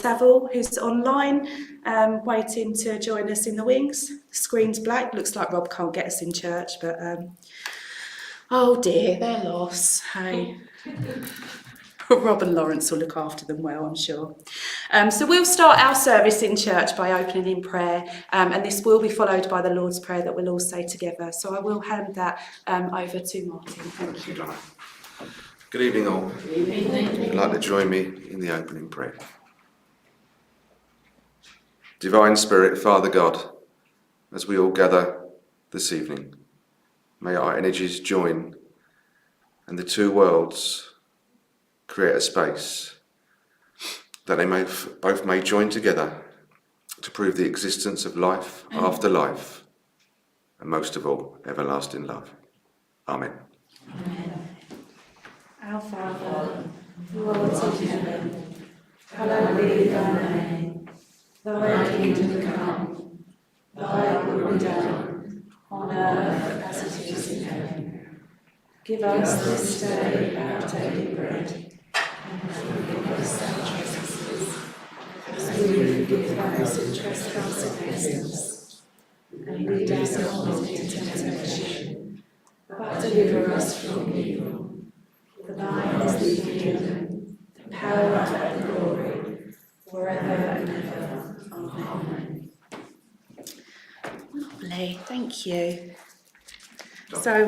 Savill, who's online, waiting to join us in the wings. The screen's black. Looks like Rob can't get us in church, but oh dear, their loss. Hey. Rob and Lawrence will look after them well, I'm sure. So we'll start our service in church by opening in prayer, and this will be followed by the Lord's Prayer that we'll all say together. So I will hand that over to Martin. Thank you. Good evening, all. Good evening. If you'd like to join me in the opening prayer. Divine Spirit, Father God, as we all gather this evening, may our energies join and the two worlds create a space that they both may join together to prove the existence of life after life, and most of all, everlasting love. Amen. Amen. Our Father, who art in heaven, hallowed be thy name. Thy kingdom come, thy will be done, on earth as it is in heaven. Give us this day our daily bread, and forgive us our trespasses, as we forgive those who trespass against us. And lead us not into temptation, but deliver us from evil. For thine is the kingdom, the power and the glory, forever and ever. Amen. Lovely, thank you. So,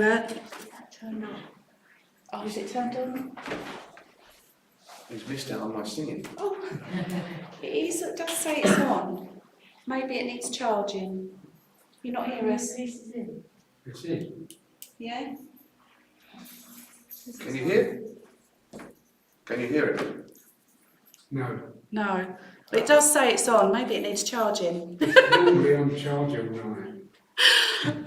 turn on. Oh, is it turned on? He's missed out on my singing. Oh, it is. It does say it's on. Maybe it needs charging. You not hear us? It's in. Yeah. Can you hear? Can you hear it? No. No, but it does say it's on. Maybe it needs charging. It's normally on charger when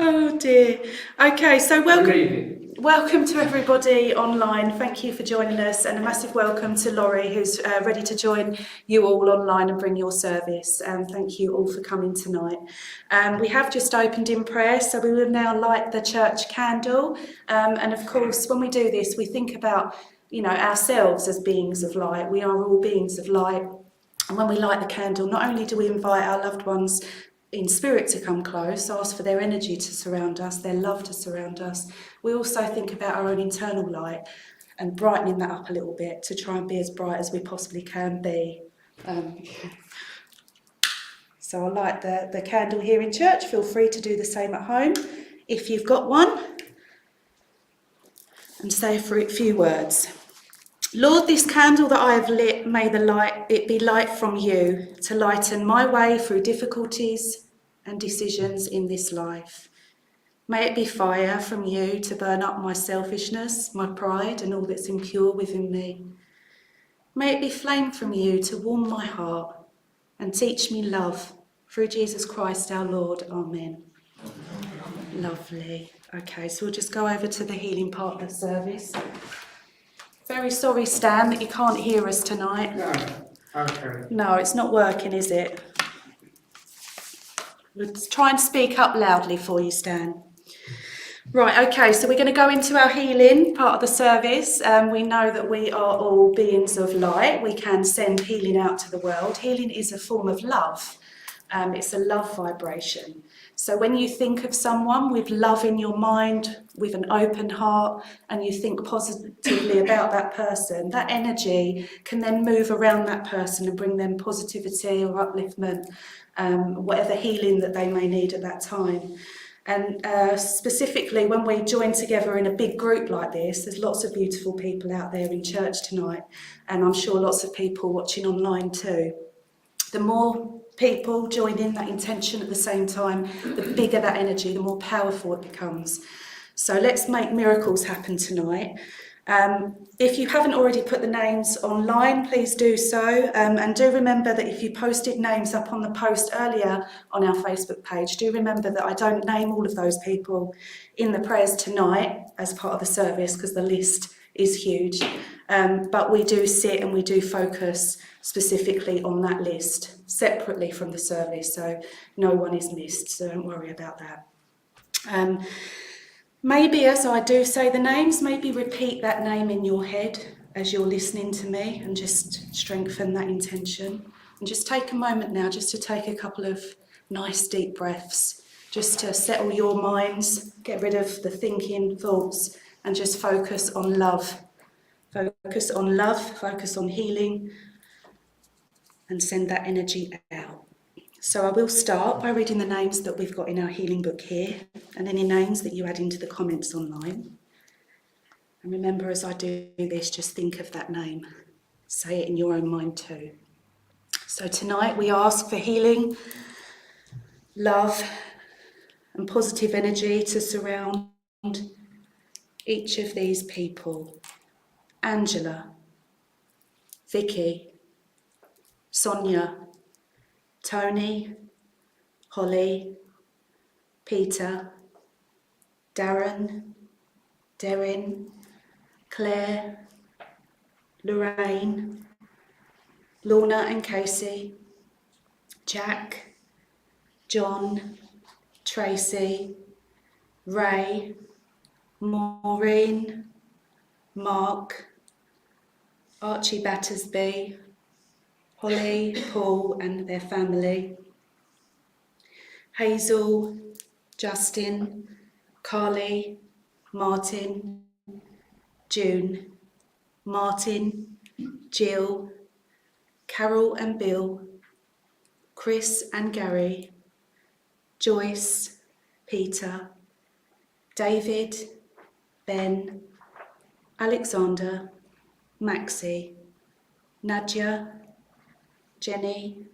Oh dear. Okay, so welcome. Good evening. Welcome to everybody online. Thank you for joining us, and a massive welcome to Laurie, who's ready to join you all online and bring your service. Thank you all for coming tonight. We have just opened in prayer, so we will now light the church candle. And of course, when we do this, we think about, ourselves as beings of light. We are all beings of light. And when we light the candle, not only do we invite our loved ones in spirit to come close, ask for their energy to surround us, their love to surround us, we also think about our own internal light and brightening that up a little bit to try and be as bright as we possibly can be. So I'll light the candle here in church. Feel free to do the same at home if you've got one. And say a few words. Lord, this candle that I have lit, may it be light from you to lighten my way through difficulties and decisions in this life. May it be fire from you to burn up my selfishness, my pride, and all that's impure within me. May it be flame from you to warm my heart and teach me love through Jesus Christ our Lord. Amen. Lovely. Okay, so we'll just go over to the healing part of the service. Very sorry, Stan, that you can't hear us tonight. No. Okay. No, it's not working, is it? We'll try and speak up loudly for you, Stan. Right, okay, so we're going to go into our healing part of the service. We know that we are all beings of light. We can send healing out to the world. Healing is a form of love. It's a love vibration. So when you think of someone with love in your mind, with an open heart, and you think positively about that person, that energy can then move around that person and bring them positivity or upliftment, whatever healing that they may need at that time. And specifically, when we join together in a big group like this, there's lots of beautiful people out there in church tonight, and I'm sure lots of people watching online too. The more people join in that intention at the same time, the bigger that energy, the more powerful it becomes. So let's make miracles happen tonight. If you haven't already put the names online, please do so. And do remember that if you posted names up on the post earlier on our Facebook page, do remember that I don't name all of those people in the prayers tonight as part of the service because the list is huge. But we do sit and we do focus specifically on that list separately from the service, so no one is missed, so don't worry about that. Maybe as I do say the names, maybe repeat that name in your head as you're listening to me and just strengthen that intention. And just take a moment now just to take a couple of nice deep breaths, just to settle your minds, get rid of the thinking thoughts, and just focus on love. Focus on love, focus on healing, and send that energy out. So I will start by reading the names that we've got in our healing book here, and any names that you add into the comments online. And remember, as I do this, just think of that name. Say it in your own mind too. So tonight we ask for healing, love, and positive energy to surround each of these people. Angela, Vicky, Sonia, Tony, Holly, Peter, Darren, Derrin, Claire, Lorraine, Lorna and Casey, Jack, John, Tracy, Ray, Maureen, Mark, Archie Battersby, Holly, Paul and their family, Hazel, Justin, Carly, Martin, June, Martin, Jill, Carol and Bill, Chris and Gary, Joyce, Peter, David, Ben, Alexander, Maxie, Nadia, Jenny,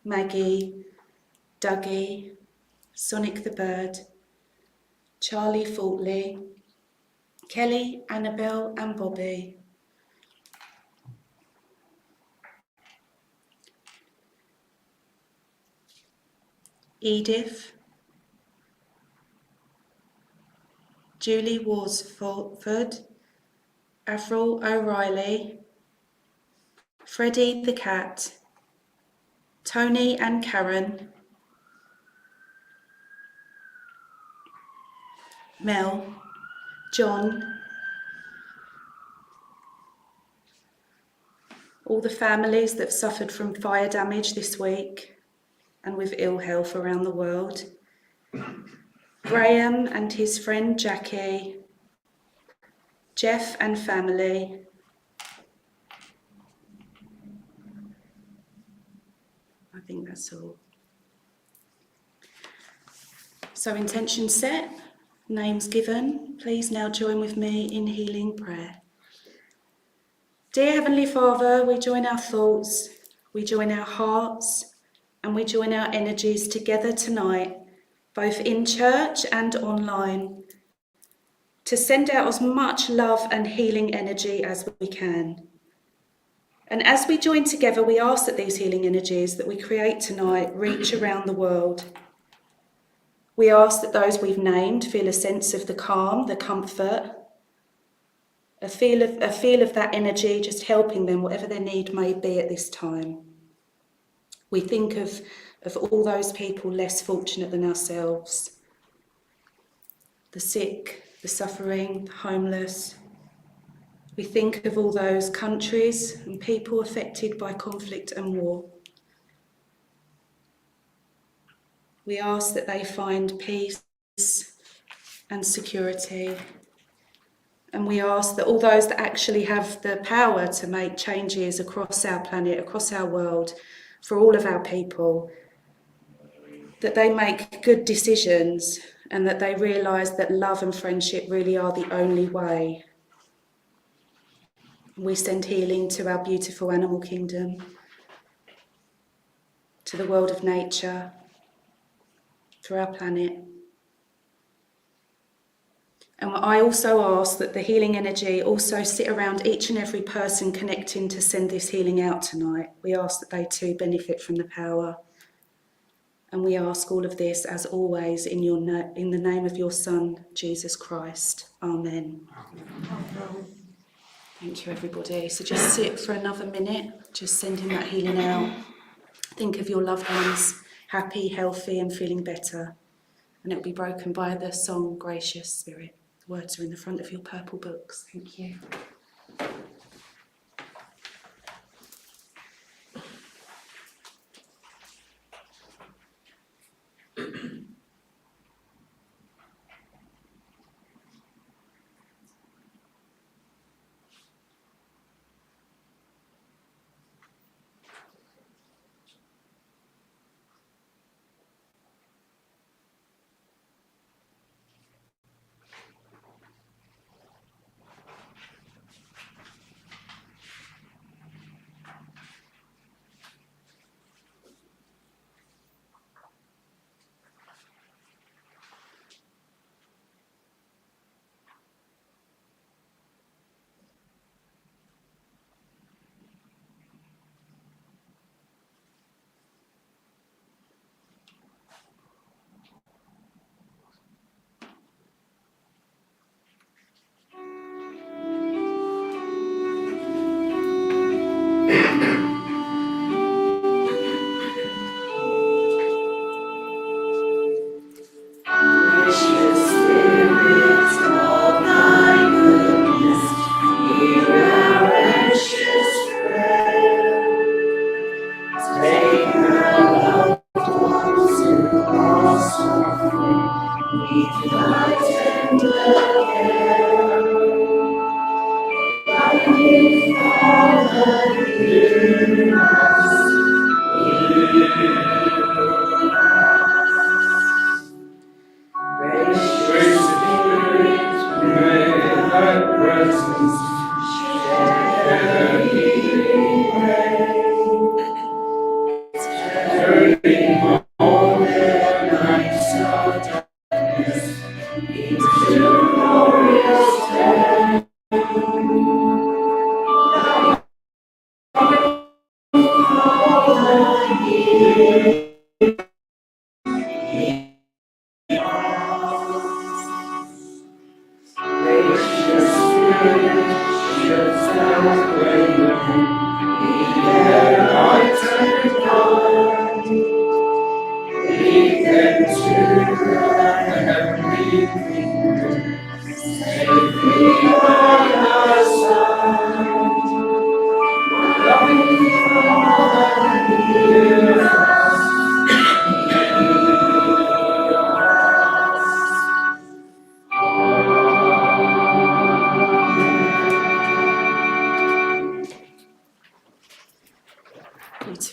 Maggie, Dougie, Sonic the Bird, Charlie Faultley, Kelly, Annabelle and Bobby, Edith, Julie Worsford, Avril O'Reilly, Freddie the cat, Tony and Karen, Mel, John, all the families that have suffered from fire damage this week and with ill health around the world, Graham and his friend Jackie, Jeff and family, I think that's all. So intention set, names given. Please now join with me in healing prayer. Dear Heavenly Father, we join our thoughts, we join our hearts, and we join our energies together tonight, both in church and online, to send out as much love and healing energy as we can. And as we join together, we ask that these healing energies that we create tonight reach around the world. We ask that those we've named feel a sense of the calm, the comfort, a feel of that energy just helping them, whatever their need may be at this time. We think of all those people less fortunate than ourselves, the sick, the suffering, the homeless. We think of all those countries and people affected by conflict and war. We ask that they find peace and security. And we ask that all those that actually have the power to make changes across our planet, across our world, for all of our people, that they make good decisions and that they realise that love and friendship really are the only way. We send healing to our beautiful animal kingdom, to the world of nature, to our planet. And I also ask that the healing energy also sit around each and every person connecting to send this healing out tonight. We ask that they too benefit from the power. And we ask all of this, as always, in the name of your Son, Jesus Christ. Amen. Thank you, everybody. So just sit for another minute, just sending that healing out. Think of your loved ones happy, healthy, and feeling better. And it will be broken by the song, Gracious Spirit. The words are in the front of your purple books. Thank you.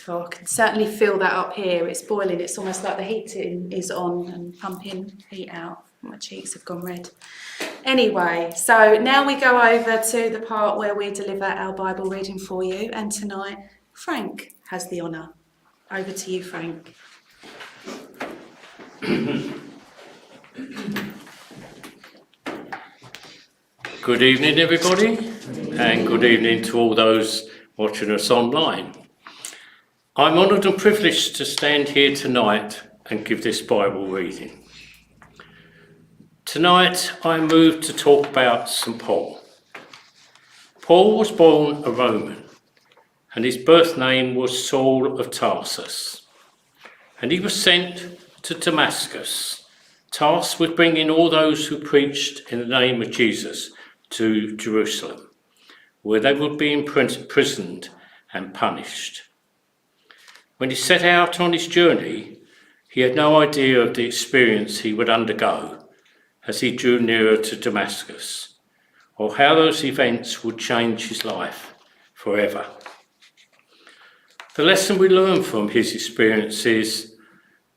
Beautiful. I can certainly feel that up here. It's boiling. It's almost like the heating is on and pumping heat out. My cheeks have gone red. Anyway, so now we go over to the part where we deliver our Bible reading for you. And tonight, Frank has the honour. Over to you, Frank. Good evening, everybody, and good evening to all those watching us online. I'm honoured and privileged to stand here tonight and give this Bible reading. Tonight, I'm moved to talk about St. Paul. Paul was born a Roman, and his birth name was Saul of Tarsus, and he was sent to Damascus, tasked with bringing all those who preached in the name of Jesus to Jerusalem, where they would be imprisoned and punished. When he set out on his journey, he had no idea of the experience he would undergo as he drew nearer to Damascus, or how those events would change his life forever. The lesson we learn from his experience is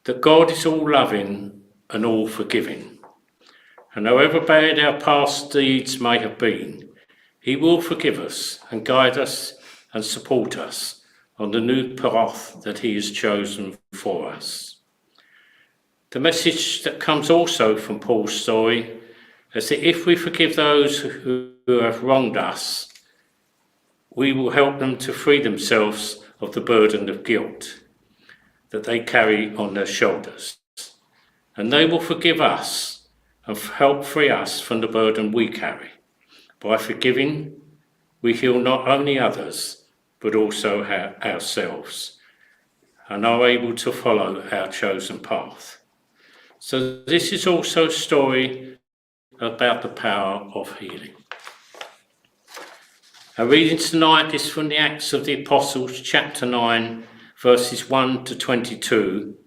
that God is all loving and all forgiving. And however bad our past deeds may have been, he will forgive us and guide us and support us on the new path that he has chosen for us. The message that comes also from Paul's story is that if we forgive those who have wronged us, we will help them to free themselves of the burden of guilt that they carry on their shoulders. And they will forgive us and help free us from the burden we carry. By forgiving, we heal not only others, but also ourselves, and are able to follow our chosen path. So this is also a story about the power of healing. Our reading tonight is from the Acts of the Apostles, chapter 9, verses 1 to 22,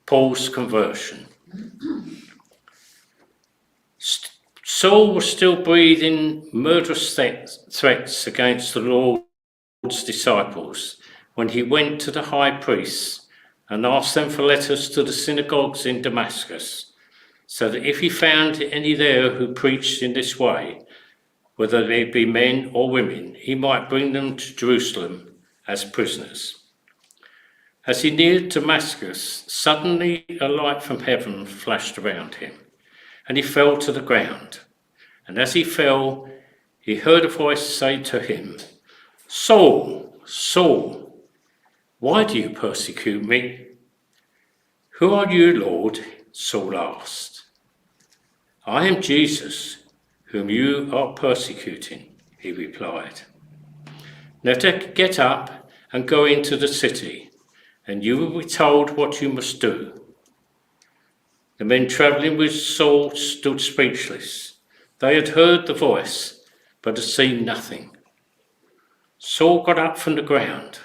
Paul's conversion. Saul was still breathing murderous threats against the Lord's disciples when he went to the high priests and asked them for letters to the synagogues in Damascus, so that if he found any there who preached in this way, whether they be men or women, he might bring them to Jerusalem as prisoners. As he neared Damascus, suddenly a light from heaven flashed around him, and he fell to the ground. And as he fell, he heard a voice say to him, "Saul, Saul, why do you persecute me?" "Who are you, Lord?" Saul asked. "I am Jesus, whom you are persecuting," he replied. "Now get up and go into the city, and you will be told what you must do." The men travelling with Saul stood speechless. They had heard the voice, but had seen nothing. Saul got up from the ground,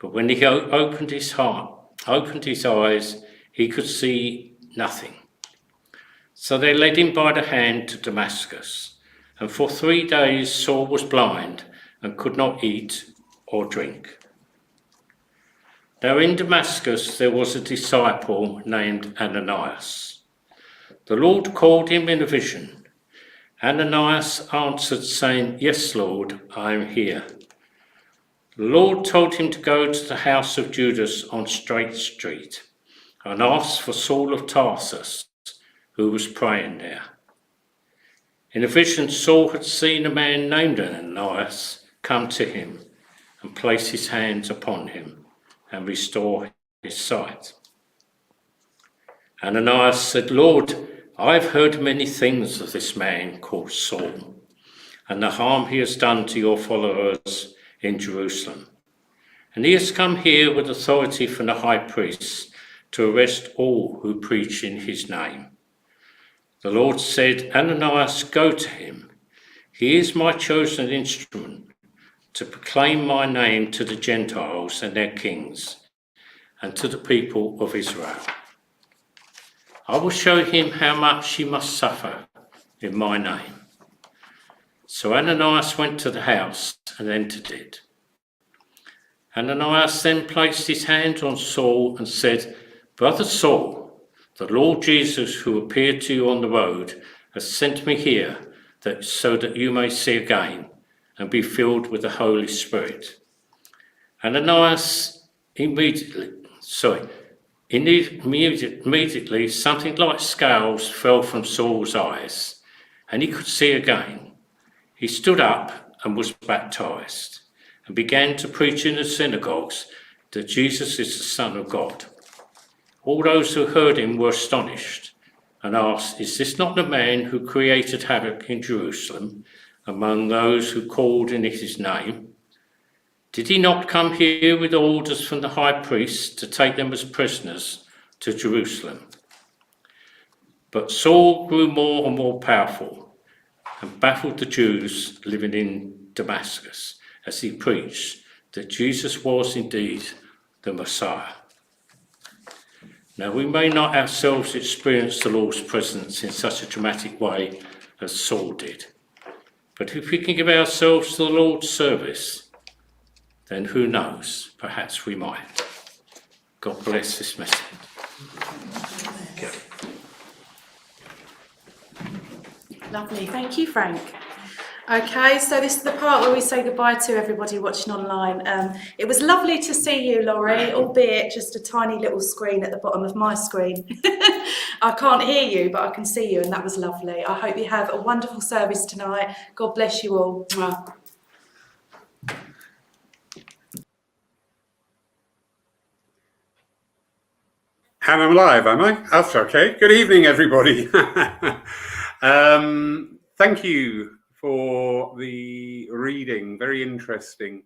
but when he opened his eyes, he could see nothing. So they led him by the hand to Damascus, and for 3 days Saul was blind and could not eat or drink. Now in Damascus there was a disciple named Ananias. The Lord called him in a vision. Ananias answered, saying, "Yes, Lord, I am here." The Lord told him to go to the house of Judas on Straight Street and ask for Saul of Tarsus, who was praying there. In a vision, Saul had seen a man named Ananias come to him and place his hands upon him and restore his sight. Ananias said, "Lord, I've heard many things of this man called Saul, and the harm he has done to your followers in Jerusalem. And he has come here with authority from the high priests to arrest all who preach in his name." The Lord said, "Ananias, go to him. He is my chosen instrument to proclaim my name to the Gentiles and their kings, and to the people of Israel. I will show him how much he must suffer in my name." So Ananias went to the house and entered it. Ananias then placed his hand on Saul and said, "Brother Saul, the Lord Jesus, who appeared to you on the road, has sent me here so that you may see again and be filled with the Holy Spirit." Ananias immediately something like scales fell from Saul's eyes, and he could see again. He stood up and was baptized, and began to preach in the synagogues that Jesus is the Son of God. All those who heard him were astonished and asked, "Is this not the man who created havoc in Jerusalem among those who called in his name? Did he not come here with orders from the high priest to take them as prisoners to Jerusalem?" But Saul grew more and more powerful and baffled the Jews living in Damascus as he preached that Jesus was indeed the Messiah. Now, we may not ourselves experience the Lord's presence in such a dramatic way as Saul did, but if we can give ourselves to the Lord's service, then who knows, perhaps we might. God bless this message. Lovely, thank you, Frank. Okay, so this is the part where we say goodbye to everybody watching online. It was lovely to see you, Laurie, albeit just a tiny little screen at the bottom of my screen. I can't hear you, but I can see you, and that was lovely. I hope you have a wonderful service tonight. God bless you all. Mwah. And I'm live, am I? That's okay. Good evening, everybody. Thank you for the reading. Very interesting.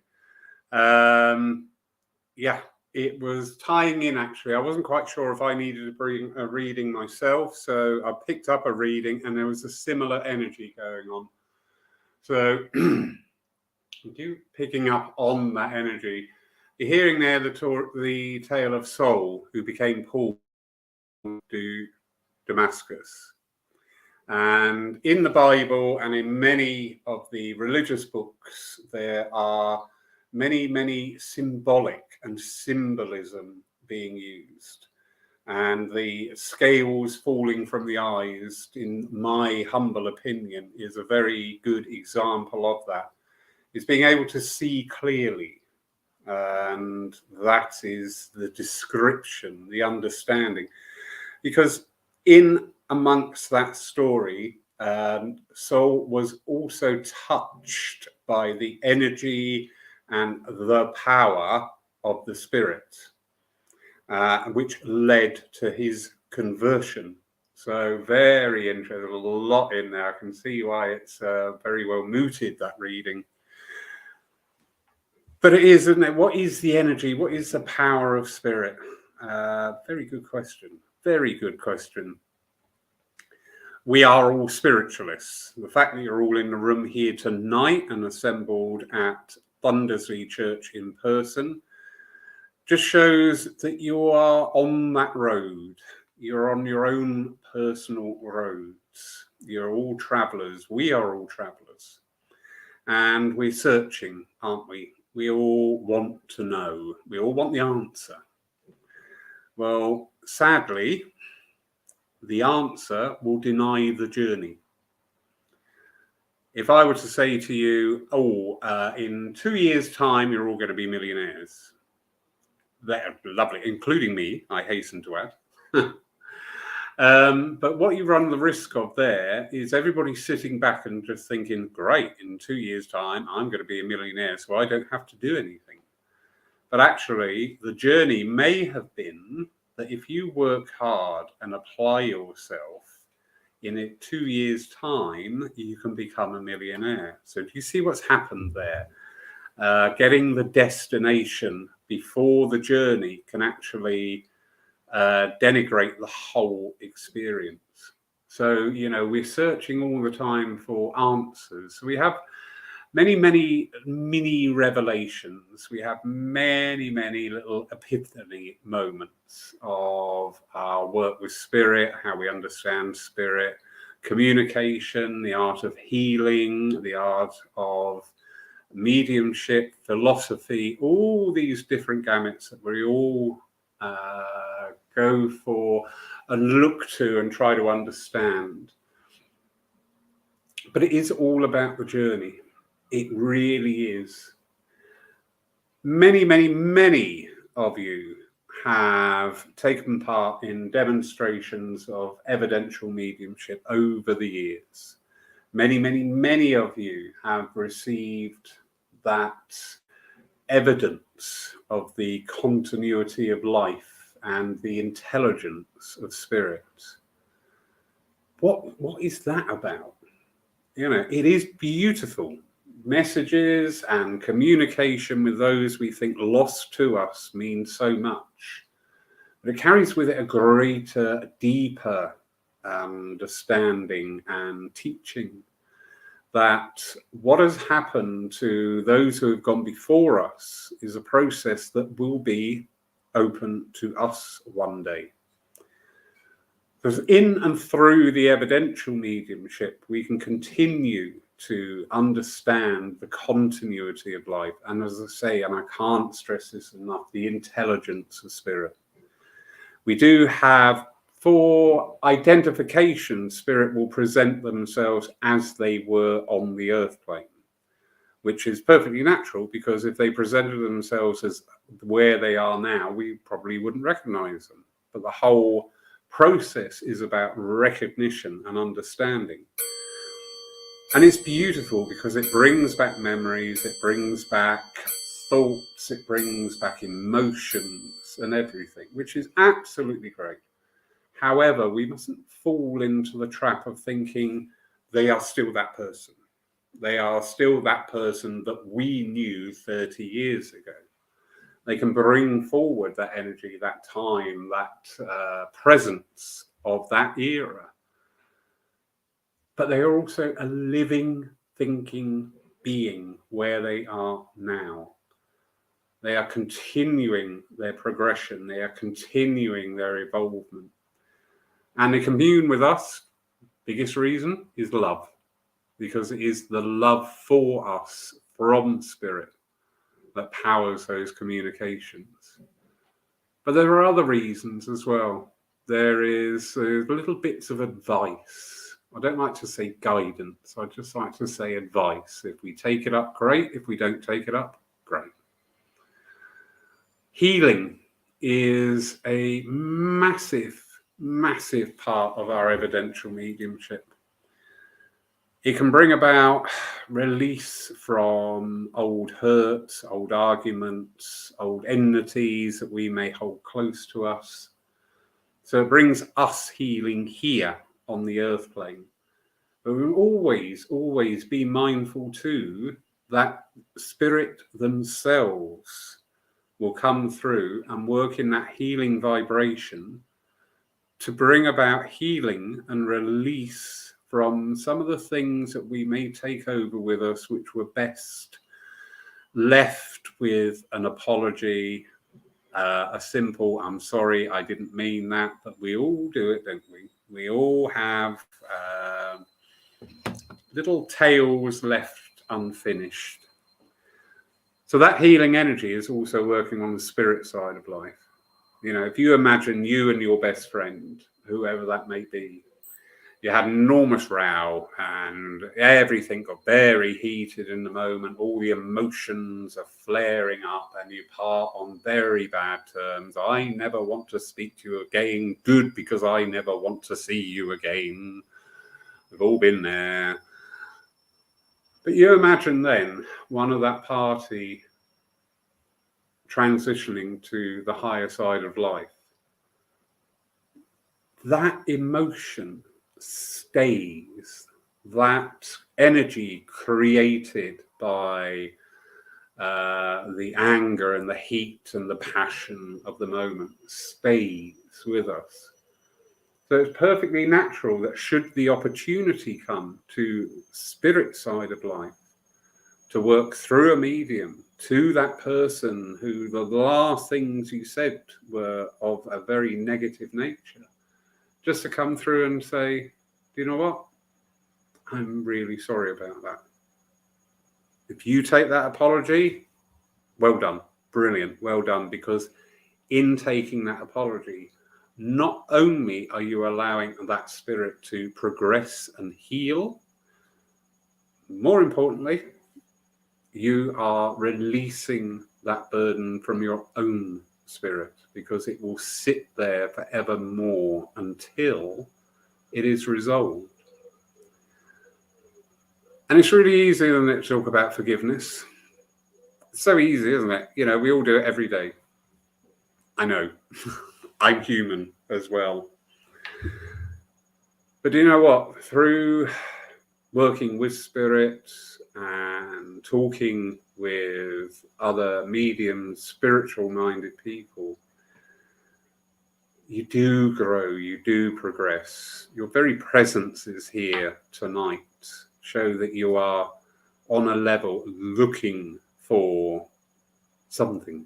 Yeah, it was tying in, actually. I wasn't quite sure if I needed to bring a reading myself, so I picked up a reading and there was a similar energy going on. So picking up on that energy. You're hearing there the tale of Saul, who became Paul. to Damascus. And in the Bible and in many of the religious books, there are many symbolic and symbolism being used. And the scales falling from the eyes, in my humble opinion, is a very good example of that. It's being able to see clearly. And that is the description, the understanding. Because in amongst that story, Saul was also touched by the energy and the power of the Spirit, which led to his conversion. So very interesting, a lot in there. I can see why it's very well mooted, that reading. But it is, isn't it? What is the energy? What is the power of Spirit? Very good question. Very good question. We are all spiritualists. The fact that you're all in the room here tonight and assembled at Thundersley Church in person just shows that you are on that road. You're on your own personal roads. You're all travellers. We are all travellers. And we're searching, aren't we? We all want to know. We all want the answer. Well, sadly, the answer will deny the journey. If I were to say to you, in 2 years' time, you're all going to be millionaires. They're lovely, including me, I hasten to add. But what you run the risk of there is everybody sitting back and just thinking, great, in 2 years' time, I'm going to be a millionaire, so I don't have to do anything. But actually, the journey may have been that if you work hard and apply yourself, in 2 years' time, you can become a millionaire. So do you see what's happened there? Getting the destination before the journey can actually denigrate the whole experience. So, we're searching all the time for answers. We have many mini revelations. We have many little epiphany moments of our work with Spirit, how we understand Spirit, communication, the art of healing, the art of mediumship, philosophy, all these different gamuts that we all go for and look to and try to understand. But it is all about the journey. It really is. Many of you have taken part in demonstrations of evidential mediumship over the years. Many of you have received that evidence of the continuity of life and the intelligence of Spirit. What is that about? It is beautiful. Messages and communication with those we think lost to us means so much. But it carries with it a greater, deeper understanding and teaching that what has happened to those who have gone before us is a process that will be open to us one day. Because in and through the evidential mediumship, we can continue to understand the continuity of life. And as I say, and I can't stress this enough, the intelligence of Spirit. We do have, for identification, Spirit will present themselves as they were on the earth plane, which is perfectly natural, because if they presented themselves as where they are now, we probably wouldn't recognize them. But the whole process is about recognition and understanding. And it's beautiful because it brings back memories, it brings back thoughts, it brings back emotions and everything, which is absolutely great. However, we mustn't fall into the trap of thinking they are still that person. They are still that person that we knew 30 years ago. They can bring forward that energy, that time, that presence of that era. But they are also a living, thinking being where they are now. They are continuing their progression. They are continuing their evolvement. And they commune with us. Biggest reason is love, because it is the love for us from Spirit that powers those communications. But there are other reasons as well. There is little bits of advice. I don't like to say guidance. I just like to say advice. If we take it up, great. If we don't take it up, great. Healing is a massive, massive part of our evidential mediumship. It can bring about release from old hurts, old arguments, old enmities that we may hold close to us. So it brings us healing here on the earth plane. But we'll always, always be mindful too that Spirit themselves will come through and work in that healing vibration to bring about healing and release from some of the things that we may take over with us, which were best left with an apology, a simple, I'm sorry, I didn't mean that, but we all do it, don't we? We all have little tales left unfinished. So that healing energy is also working on the spirit side of life. You know, if you imagine you and your best friend, whoever that may be, you had an enormous row and everything got very heated in the moment. All the emotions are flaring up and you part on very bad terms. I never want to speak to you again. Good, because I never want to see you again. We've all been there. But you imagine then one of that party transitioning to the higher side of life. That emotion stays, that energy created by the anger and the heat and the passion of the moment stays with us. So it's perfectly natural that should the opportunity come to spirit side of life, to work through a medium to that person who the last things you said were of a very negative nature, just to come through and say, do you know what? I'm really sorry about that. If you take that apology, well done, brilliant, well done, because in taking that apology, not only are you allowing that spirit to progress and heal, more importantly, you are releasing that burden from your own spirit, because it will sit there forevermore until it is resolved. And it's really easy, isn't it, to talk about forgiveness? It's so easy, isn't it? You know, we all do it every day. I know. I'm human as well. But do you know what? Through working with spirits and talking with other mediums, spiritual-minded people, you do grow, you do progress. Your very presence is here tonight. Show that you are on a level looking for something,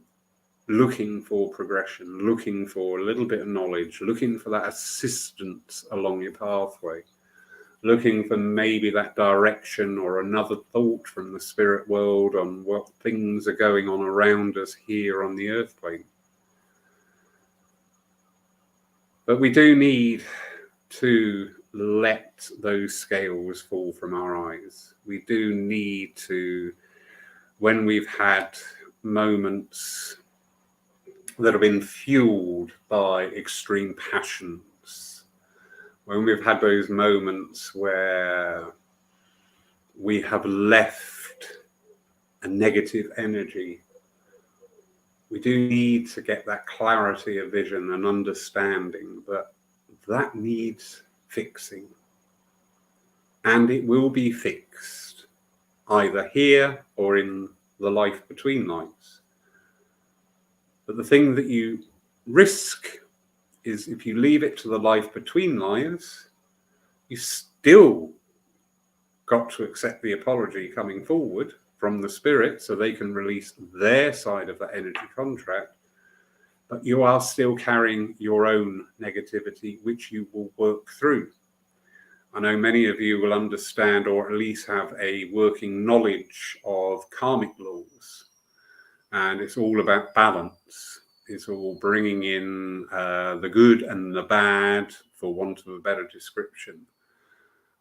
looking for progression, looking for a little bit of knowledge, looking for that assistance along your pathway, looking for maybe that direction or another thought from the spirit world on what things are going on around us here on the earth plane. But we do need to let those scales fall from our eyes. We do need to, when we've had moments that have been fueled by extreme passions, when we've had those moments where we have left a negative energy, we do need to get that clarity of vision and understanding that needs fixing. And it will be fixed either here or in the life between lives. But the thing that you risk is, if you leave it to the life between lives, you still got to accept the apology coming forward from the spirit so they can release their side of that energy contract. but you are still carrying your own negativity, which you will work through. I know many of you will understand, or at least have a working knowledge of karmic laws, and it's all about balance. It's all bringing in the good and the bad, for want of a better description,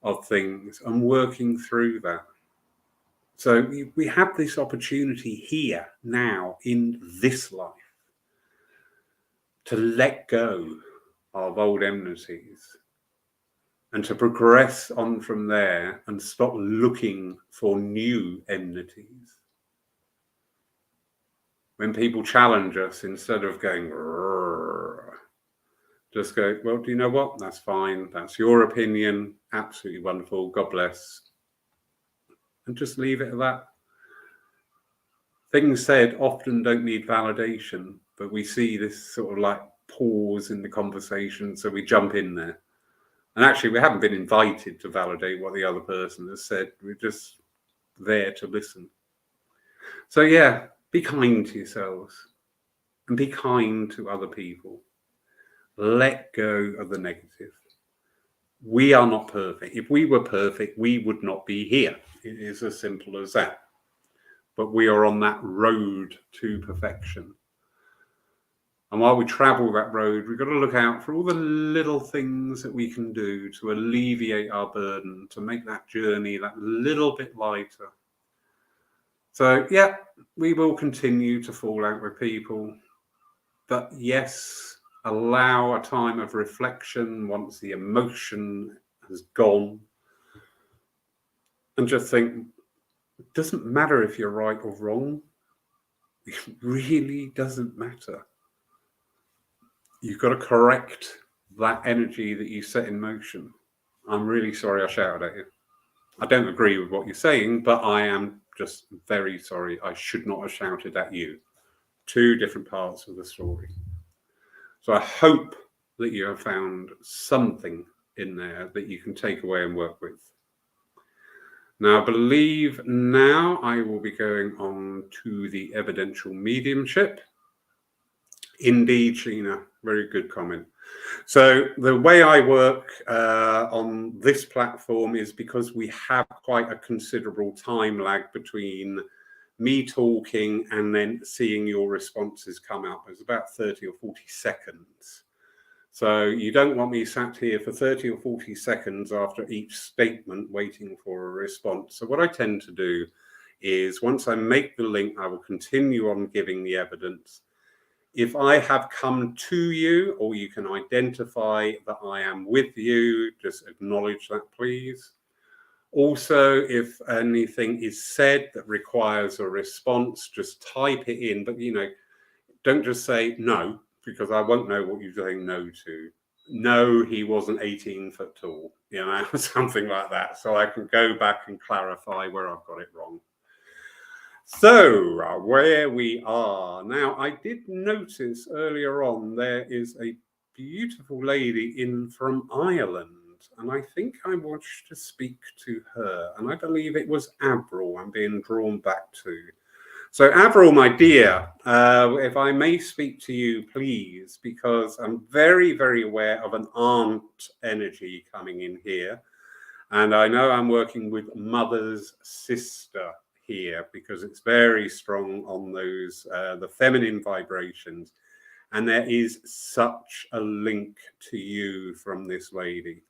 of things, and working through that. So we have this opportunity here, now, in this life, to let go of old enmities and to progress on from there and stop looking for new enmities. When people challenge us, instead of going, "Rrr," just go, well, do you know what? That's fine. That's your opinion. Absolutely wonderful. God bless. And just leave it at that. Things said often don't need validation, but we see this sort of like pause in the conversation, so we jump in there. And actually, we haven't been invited to validate what the other person has said. We're just there to listen. So yeah, be kind to yourselves and be kind to other people. Let go of the negative. We are not perfect. If we were perfect, we would not be here. It is as simple as that. But we are on that road to perfection. And while we travel that road, we've got to look out for all the little things that we can do to alleviate our burden, to make that journey that little bit lighter. So, yeah, we will continue to fall out with people. But yes, allow a time of reflection once the emotion has gone. And just think, it doesn't matter if you're right or wrong. It really doesn't matter. You've got to correct that energy that you set in motion. I'm really sorry I shouted at you. I don't agree with what you're saying, but I am just very sorry. I should not have shouted at you. Two different parts of the story. So I hope that you have found something in there that you can take away and work with. Now, I believe now I will be going on to the evidential mediumship. Indeed, Sheena, very good comment. So the way I work on this platform is because we have quite a considerable time lag between me talking and then seeing your responses come up. It's about 30 or 40 seconds. So you don't want me sat here for 30 or 40 seconds after each statement waiting for a response. So what I tend to do is once I make the link, I will continue on giving the evidence. If I have come to you, or you can identify that I am with you, just acknowledge that, please. Also, if anything is said that requires a response, just type it in. But, you know, don't just say no, because I won't know what you're saying no to. No, he wasn't 18 foot tall, you know, something like that. So I can go back and clarify where I've got it wrong. So, where we are now, I did notice earlier on there is a beautiful lady in from Ireland, and I think I wanted to speak to her, and I believe it was Avril I'm being drawn back to. So, Avril, my dear, if I may speak to you, please, because I'm very, very aware of an aunt energy coming in here, and I know I'm working with mother's sister here because it's very strong on those the feminine vibrations, and there is such a link to you from this lady.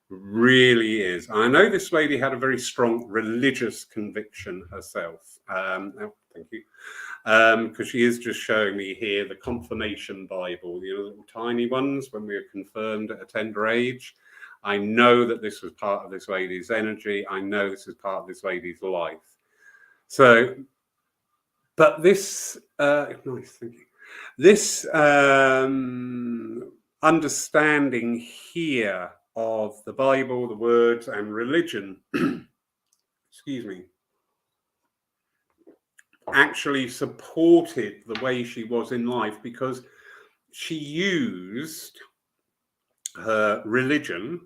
Really is. I know this lady had a very strong religious conviction herself. Thank you. Because she is just showing me here the confirmation Bible, you know, the little tiny ones when we were confirmed at a tender age. I know that this was part of this lady's energy. I know this is part of this lady's life. So, but this, nice, thank you. This understanding here of the Bible, the words, and religion, excuse me, actually supported the way she was in life because she used her religion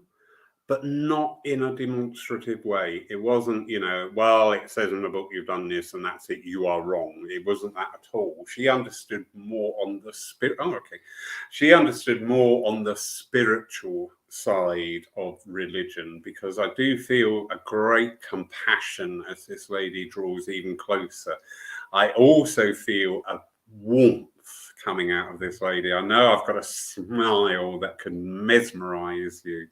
but not in a demonstrative way. It wasn't, you know, well, it says in the book you've done this and that's it, you are wrong. It wasn't that at all. She understood more on the spirit. Oh, okay. She understood more on the spiritual side of religion, because I do feel a great compassion as this lady draws even closer. I also feel a warmth coming out of this lady. I know I've got a smile that can mesmerize you.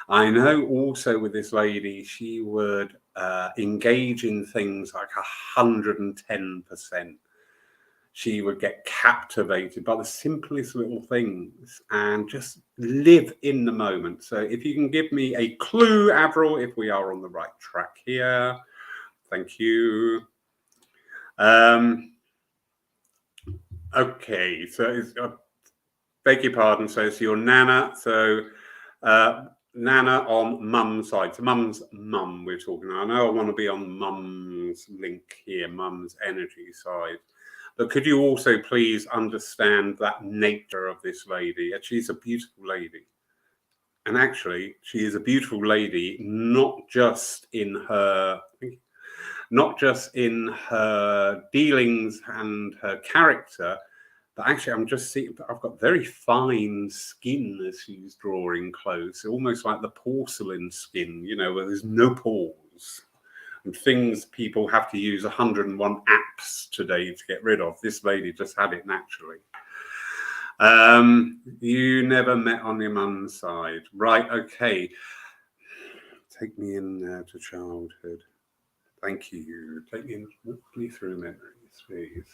I know also with this lady, she would engage in things like 110%. She would get captivated by the simplest little things and just live in the moment. So if you can give me a clue, Avril, if we are on the right track here. Thank you. Okay, so beg your pardon. So it's your Nana. So Nana on mum's side. So mum's mum we're talking about. I know I want to be on mum's link here, mum's energy side. But could you also please understand that nature of this lady? She's a beautiful lady. And actually, she is a beautiful lady, not just in her dealings and her character, but actually I'm just seeing, I've got very fine skin as she's drawing close, almost like the porcelain skin, you know, where there's no pores. And things people have to use 101 apps today to get rid of. This lady just had it naturally. You never met on your mum's side. Right, okay. Take me in to childhood. Thank you. Take me through memories, please.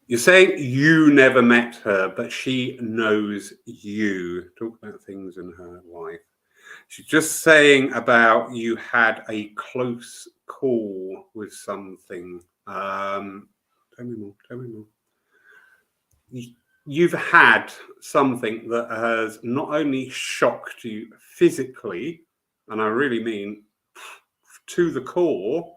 You're saying you never met her, but she knows you. Talk about things in her life. She's just saying about you had a close call with something. Tell me more. You've had something that has not only shocked you physically, and I really mean to the core,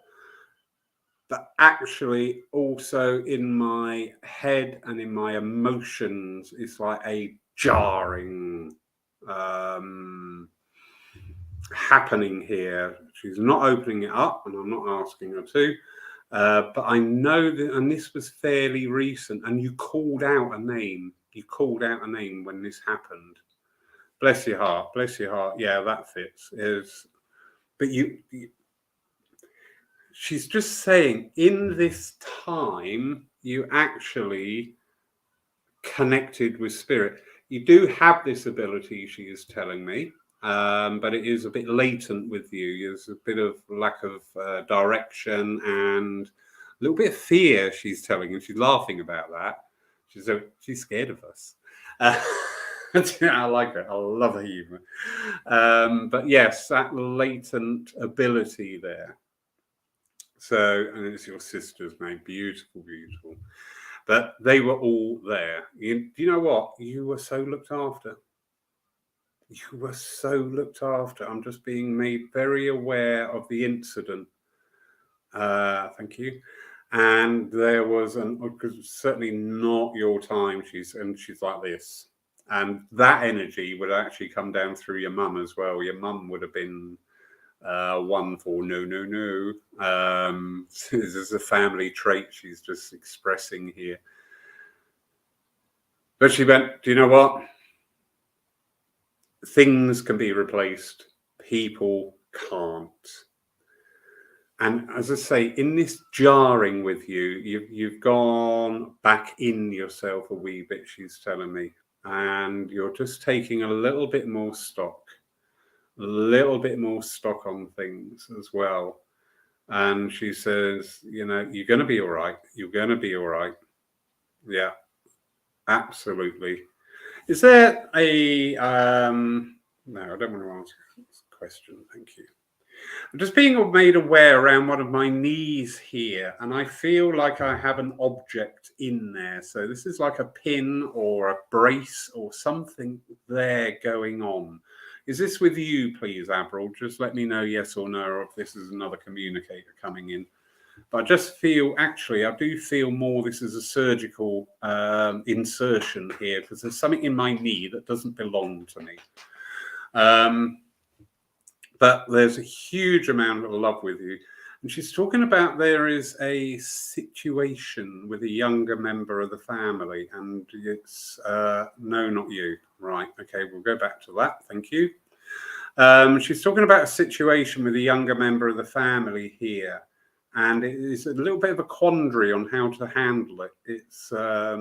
but actually also in my head and in my emotions, it's like a jarring happening here. She's not opening it up, and I'm not asking her to, but I know that, and this was fairly recent, and you called out a name. You called out a name when this happened. Bless your heart. Yeah, that fits. But she's just saying in this time you actually connected with spirit. You do have this ability, she is telling me, but it is a bit latent with you. There's a bit of lack of direction and a little bit of fear, she's telling you. She's laughing about that. She's scared of us. I like it. I love her humor. But yes, that latent ability there. So, and it's your sister's name. Beautiful. But they were all there. Do you know what? You were so looked after. I'm just being made very aware of the incident. Thank you. And there was because certainly not your time. She's like this. And that energy would actually come down through your mum as well. Your mum would have been one for no. This is a family trait she's just expressing here. But she went, do you know what? Things can be replaced. People can't. And as I say, in this jarring with you, you've gone back in yourself a wee bit, she's telling me. And you're just taking a little bit more stock on things as well. And she says, you know, you're going to be all right. Yeah, absolutely. Is there a, no, I don't want to answer this question. Thank you. I'm just being made aware around one of my knees here, and I feel like I have an object in there. So this is like a pin or a brace or something there going on. Is this with you, please, Avril? Just let me know yes or no, or if this is another communicator coming in. But I just feel, actually, I do feel more this is a surgical insertion here, because there's something in my knee that doesn't belong to me. But there's a huge amount of love with you. And she's talking about there is a situation with a younger member of the family, and it's no, not you. Right, okay, we'll go back to that. Thank you. She's talking about a situation with a younger member of the family here, and it is a little bit of a quandary on how to handle it. It's I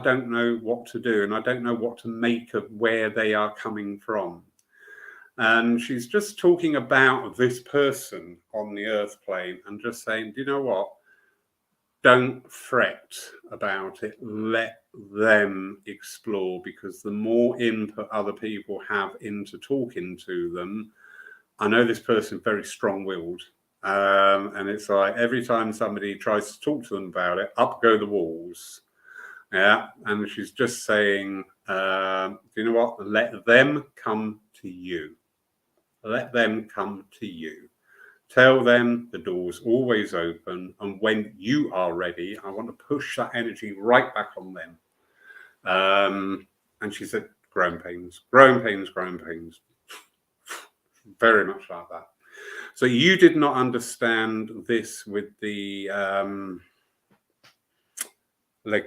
don't know what to do, and I don't know what to make of where they are coming from. And she's just talking about this person on the earth plane and just saying, do you know what? Don't fret about it. Let them explore, because the more input other people have into talking to them, I know this person is very strong-willed. And it's like every time somebody tries to talk to them about it, up go the walls. Yeah. And she's just saying, do you know what? Let them come to you. Let them come to you. Tell them the door's always open, and when you are ready, I want to push that energy right back on them. And she said, growing pains, growing pains, growing pains. Very much like that. So you did not understand this with the leg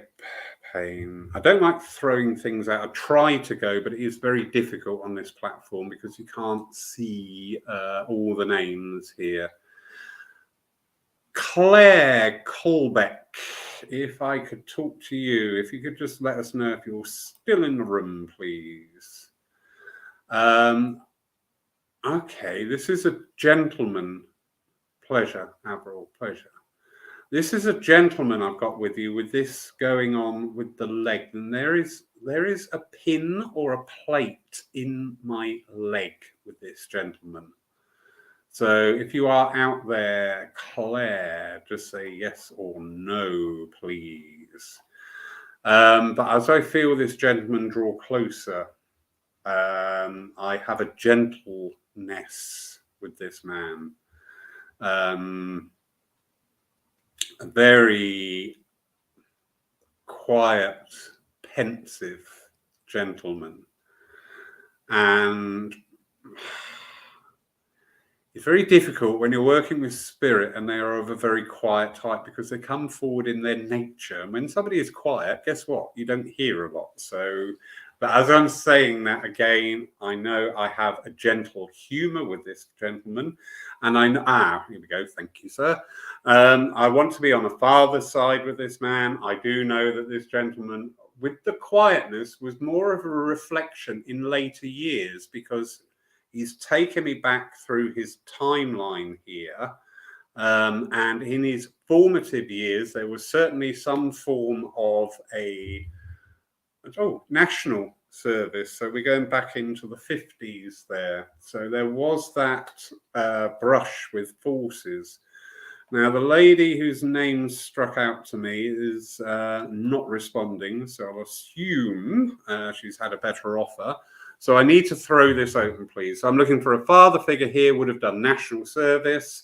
pain. I don't like throwing things out. I try to go, but it is very difficult on this platform because you can't see all the names here. Claire Colbeck, if I could talk to you, if you could just let us know if you're still in the room, please. Okay, this is a gentleman. Pleasure, Avril, pleasure. This is a gentleman I've got with you with this going on with the leg. And there is a pin or a plate in my leg with this gentleman. So if you are out there, Claire, just say yes or no, please. But as I feel this gentleman draw closer, I have a gentleness with this man. A very quiet, pensive gentleman. And it's very difficult when you're working with spirit and they are of a very quiet type, because they come forward in their nature. And when somebody is quiet, guess what? You don't hear a lot. So, but as I'm saying that again, I know I have a gentle humor with this gentleman. And I know, here we go. Thank you, sir. I want to be on a father's side with this man. I do know that this gentleman, with the quietness, was more of a reflection in later years, because he's taken me back through his timeline here. And in his formative years, there was certainly some form of a national service. So we're going back into the 50s there. So there was that brush with forces. Now, the lady whose name struck out to me is not responding. So I'll assume she's had a better offer. So I need to throw this open, please. So I'm looking for a father figure here, would have done national service.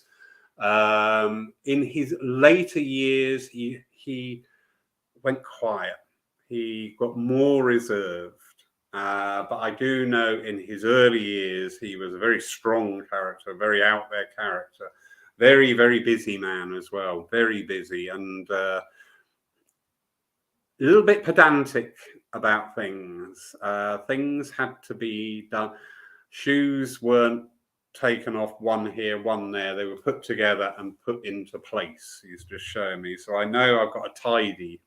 In his later years, he went quiet. He got more reserved. But I do know in his early years, he was a very strong character, very out there character, very, very busy man as well, very busy, and a little bit pedantic about things. Things had to be done. Shoes weren't taken off, one here, one there. They were put together and put into place. He's just showing me. So I know I've got a tidy.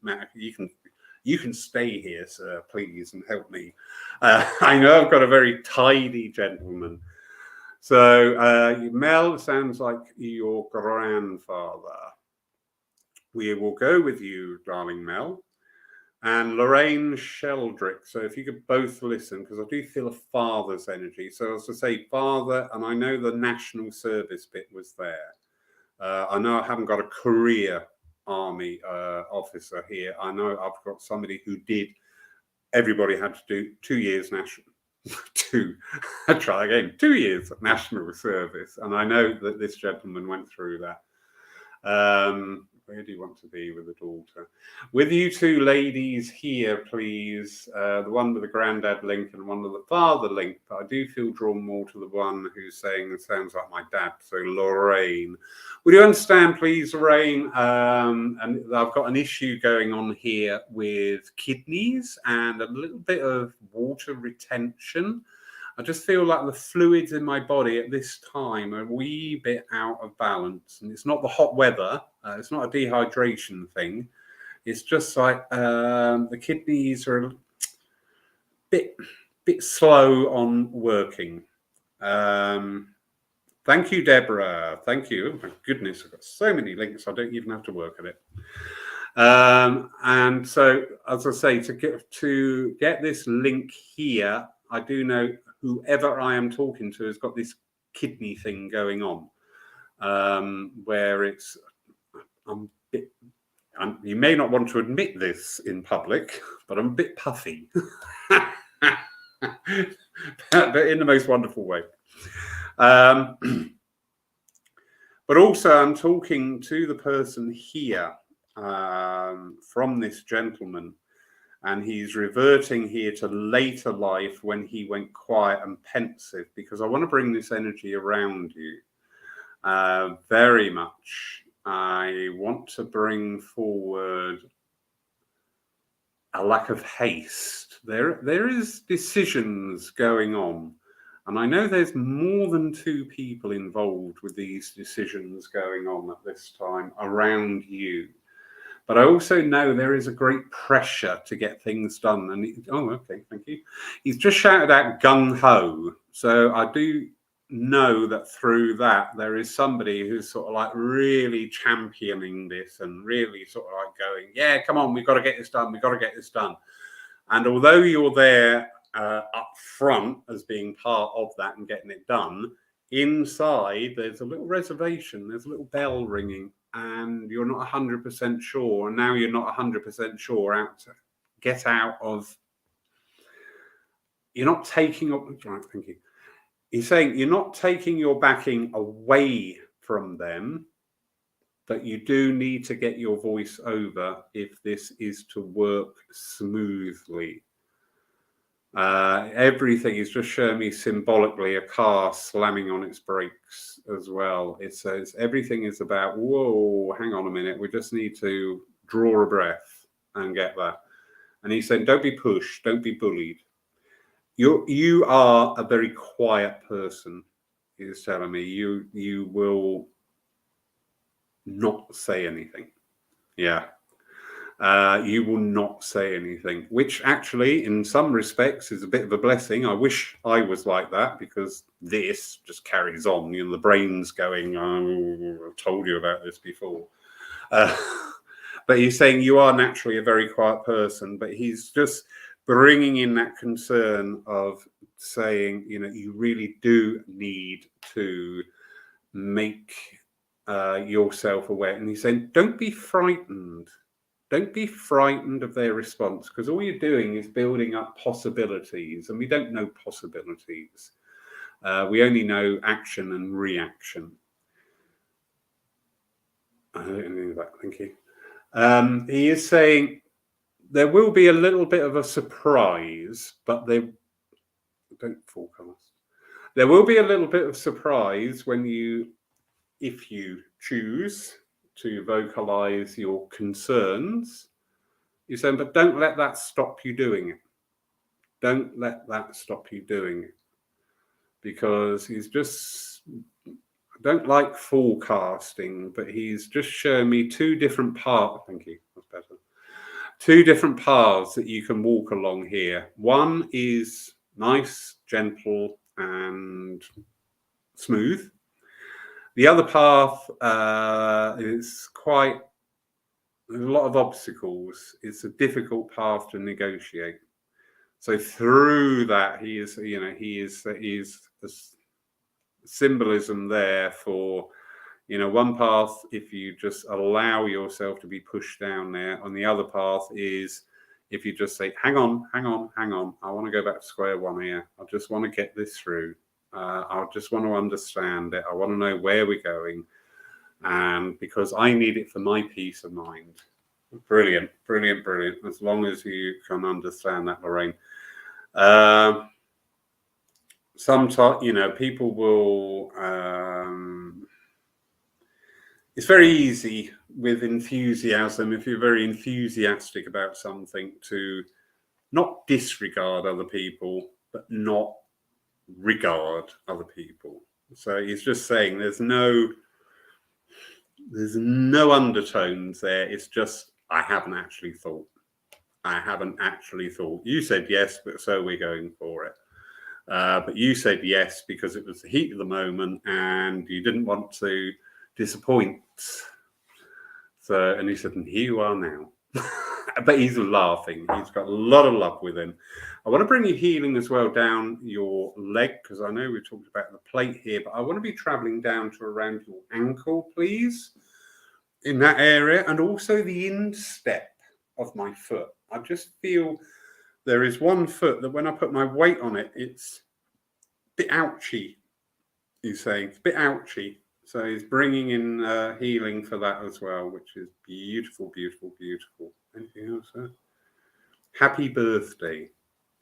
You can stay here, sir, please, and help me. I know I've got a very tidy gentleman. So Mel sounds like your grandfather. We will go with you, darling Mel. And Lorraine Sheldrick. So if you could both listen, because I do feel a father's energy. So as I say, father, and I know the national service bit was there. I know I haven't got a career army officer here. I know I've got somebody who did. Everybody had to do 2 years national. I try again. 2 years national service, and I know that this gentleman went through that. Where do you want to be with the daughter? With you two ladies here, please. The one with the granddad link and one with the father link. But I do feel drawn more to the one who's saying it sounds like my dad. So Lorraine. Would you understand, please, Lorraine? And I've got an issue going on here with kidneys and a little bit of water retention. I just feel like the fluids in my body at this time are a wee bit out of balance. And it's not the hot weather. It's not a dehydration thing. It's just like the kidneys are a bit slow on working. Thank you, Deborah. Thank you. Oh my goodness, I've got so many links. I don't even have to work at it. And so, as I say, to get this link here, I do know whoever I am talking to has got this kidney thing going on, where it's, you may not want to admit this in public, but I'm a bit puffy, but in the most wonderful way. But also I'm talking to the person here from this gentleman, and he's reverting here to later life when he went quiet and pensive, because I want to bring this energy around you very much. I want to bring forward a lack of haste. There is decisions going on, and I know there's more than two people involved with these decisions going on at this time around you. But I also know there is a great pressure to get things done. And okay, thank you. He's just shouted out gung ho. So I do know that through that there is somebody who's sort of like really championing this and really sort of like going, yeah, come on, we've got to get this done. We've got to get this done. And although you're there up front as being part of that and getting it done, inside there's a little reservation. There's a little bell ringing. And you're not 100% sure, and now you're not 100% sure get out of. You're not taking up. Right, thank you. He's saying you're not taking your backing away from them, but you do need to get your voice over if this is to work smoothly. Everything is just showing me symbolically a car slamming on its brakes as well. It says everything is about, whoa, hang on a minute. We just need to draw a breath and get that. And he's saying, don't be pushed. Don't be bullied. You are a very quiet person. He's telling me you will not say anything. Yeah. You will not say anything, which actually in some respects is a bit of a blessing. I wish I was like that, because this just carries on. You know, the brain's going, oh, I've told you about this before. But he's saying you are naturally a very quiet person, but he's just bringing in that concern of saying, you know, you really do need to make yourself aware. And he's saying, don't be frightened. Don't be frightened of their response, because all you're doing is building up possibilities, and we don't know possibilities. We only know action and reaction. I don't know that. Thank you. He is saying there will be a little bit of a surprise, but don't forecast. There will be a little bit of surprise if you choose to vocalize your concerns. You're saying, but don't let that stop you doing it. Don't let that stop you doing it. Because he's just, I don't like forecasting, but he's just showing me two different paths. Thank you, that's better. Two different paths that you can walk along here. One is nice, gentle, and smooth. The other path is there's a lot of obstacles. It's a difficult path to negotiate. So through that, he is a symbolism there for, you know, one path, if you just allow yourself to be pushed down there. On the other path is if you just say, hang on. I want to go back to square one here. I just want to get this through. I just want to understand it. I want to know where we're going. and because I need it for my peace of mind. Brilliant, brilliant, brilliant. As long as you can understand that, Lorraine. Sometimes, people will. It's very easy with enthusiasm, if you're very enthusiastic about something, to not disregard other people, but not regard other people. So he's just saying there's no undertones there. It's just, I haven't actually thought. You said yes, but so we're going for it. But you said yes because it was the heat of the moment and you didn't want to disappoint. So, and he said, and here you are now. But he's laughing. He's got a lot of love with him. I want to bring you healing as well down your leg, because I know we talked about the plate here, but I want to be traveling down to around your ankle, please, in that area, and also the instep of my foot. I just feel there is one foot that when I put my weight on it, it's a bit ouchy. He's saying it's a bit ouchy. So he's bringing in healing for that as well, which is beautiful, beautiful, beautiful. Anything else, sir? Happy birthday.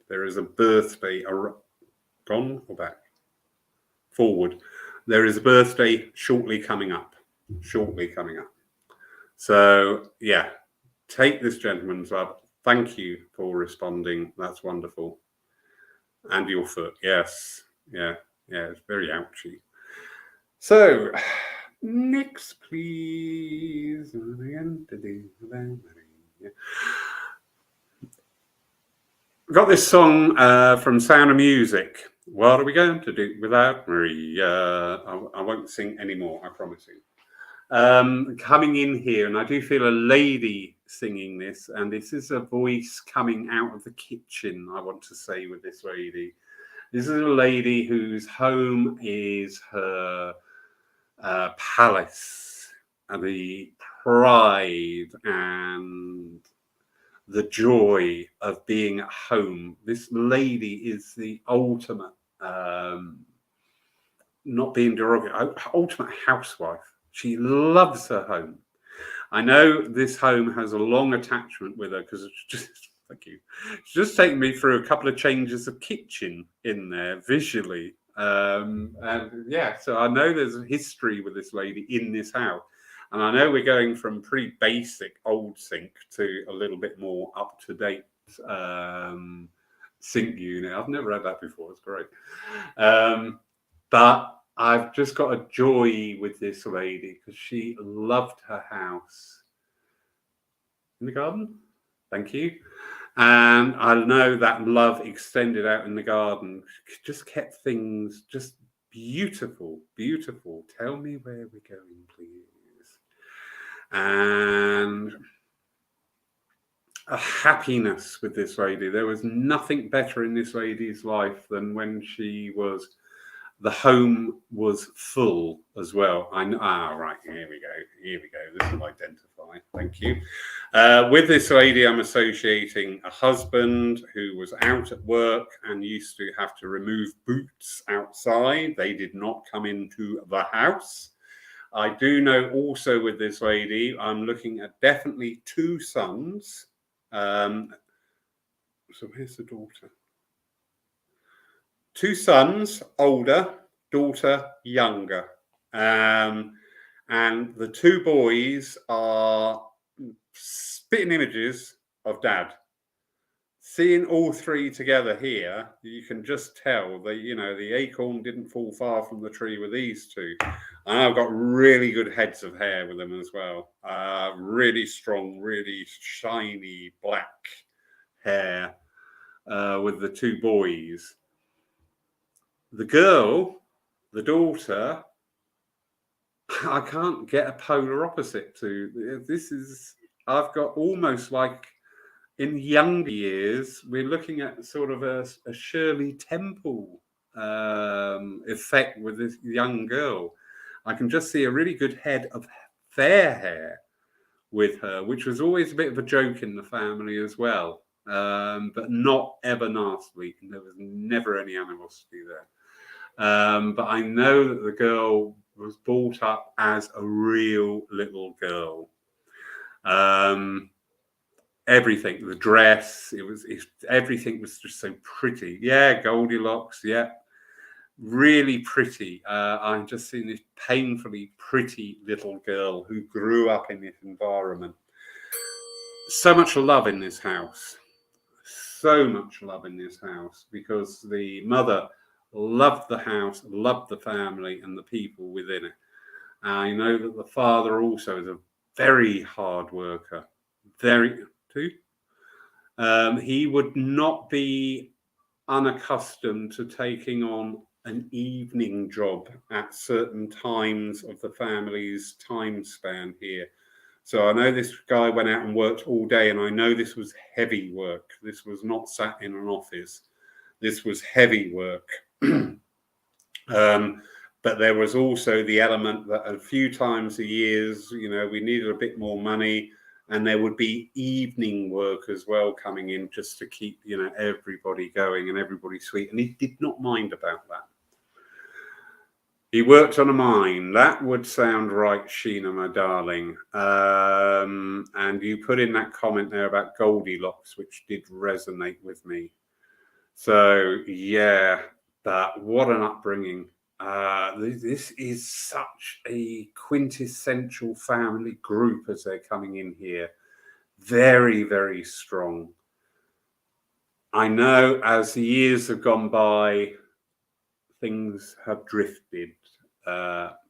There is a birthday. Gone or back? Forward. There is a birthday shortly coming up. So, yeah, take this gentleman's love. Thank you for responding. That's wonderful. And your foot. Yes. Yeah, it's very ouchy. So, next, please. Got this song from Sound of Music. What are we going to do without Maria? I won't sing anymore, I promise you. Coming in here, and I do feel a lady singing this, and this is a voice coming out of the kitchen, I want to say, with this lady. This is a lady whose home is her palace, and the pride and the joy of being at home. This lady is the ultimate, not being derogatory, ultimate housewife. She loves her home. I know this home has a long attachment with her because it's just, thank you. It's just taken me through a couple of changes of kitchen in there visually. And yeah, so I know there's a history with this lady in this house. And I know we're going from pretty basic old sink to a little bit more up-to-date sink unit. I've never had that before. It's great. But I've just got a joy with this lady because she loved her house. In the garden? Thank you. And I know that love extended out in the garden. Just kept things just beautiful, beautiful. Tell me where we're going, please. And a happiness with this lady. There was nothing better in this lady's life than when the home was full as well. Right, here we go. This will identify. Thank you. With this lady, I'm associating a husband who was out at work and used to have to remove boots outside. They did not come into the house. I do know also with this lady, I'm looking at definitely two sons. So here's the daughter. Two sons, older, daughter, younger. And the two boys are spitting images of dad. Seeing all three together here, you can just tell that, the acorn didn't fall far from the tree with these two. And I've got really good heads of hair with them as well. Really strong, really shiny black hair with the two boys. The girl, the daughter, I can't get a polar opposite to. I've got almost like in younger years, we're looking at sort of a Shirley Temple effect with this young girl. I can just see a really good head of fair hair with her, which was always a bit of a joke in the family as well, but not ever nastily. There was never any animosity there. But I know that the girl was brought up as a real little girl. Everything, the dress, everything was just so pretty. Yeah, Goldilocks, yeah, really pretty. I've just seen this painfully pretty little girl who grew up in this environment. So much love in this house. So much love in this house because the mother loved the house, loved the family and the people within it. I know that the father also is a very hard worker. He would not be unaccustomed to taking on an evening job at certain times of the family's time span here. So I know this guy went out and worked all day, and I know this was heavy work. This was not sat in an office. This was heavy work. But there was also the element that a few times a year, we needed a bit more money, and there would be evening work as well coming in just to keep, everybody going and everybody sweet. And he did not mind about that. He worked on a mine. That would sound right, Sheena, my darling. And you put in that comment there about Goldilocks, which did resonate with me. So, yeah, but what an upbringing. This is such a quintessential family group as they're coming in here. Very, very strong. I know as the years have gone by, things have drifted,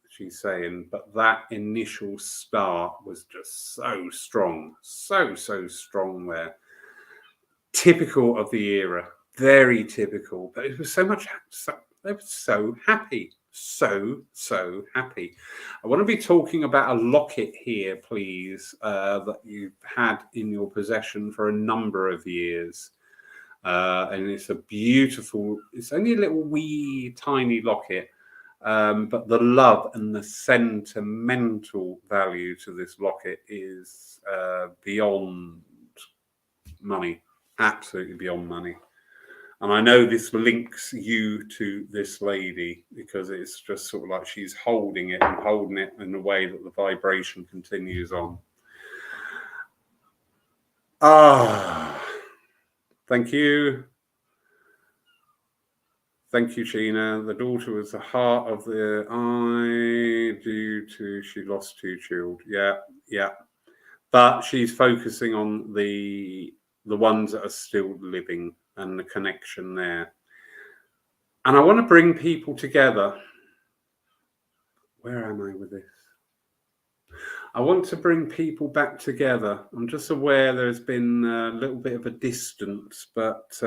she's saying, but that initial start was just so strong, so strong there. Typical of the era, very typical, but it was they were so happy, so happy. I want to be talking about a locket here, please, that you've had in your possession for a number of years. And it's a beautiful, it's only a little wee tiny locket, but the love and the sentimental value to this locket is beyond money, absolutely beyond money. And I know this links you to this lady because it's just sort of like she's holding it in a way that the vibration continues on. Thank you. Thank you, Sheena. The daughter was the heart of the eye due to she lost 2 children. Yeah. But she's focusing on the ones that are still living and the connection there. And I want to bring people together. Where am I with this? I want to bring people back together. I'm just aware there's been a little bit of a distance, but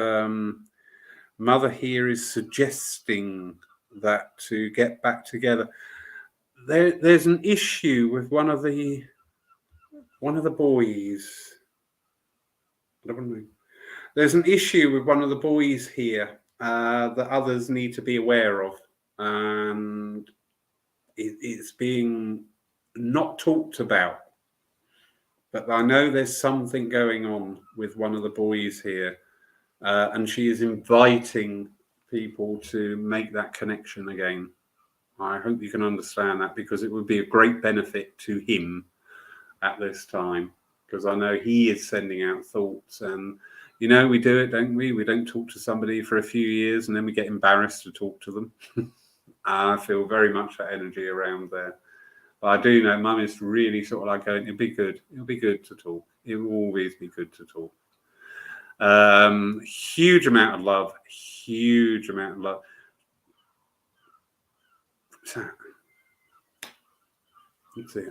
Mother here is suggesting that to get back together. There's an issue with one of the boys. There's an issue with one of the boys here that others need to be aware of, and it's being not talked about. But I know there's something going on with one of the boys here, and she is inviting people to make that connection again. I hope you can understand that, because it would be a great benefit to him at this time, because I know he is sending out thoughts, and we do it, don't we? We don't talk to somebody for a few years and then we get embarrassed to talk to them. I feel very much that energy around there. But I do know Mum is really sort of like going, it'll be good to talk. It will always be good to talk. Huge amount of love. Let's see.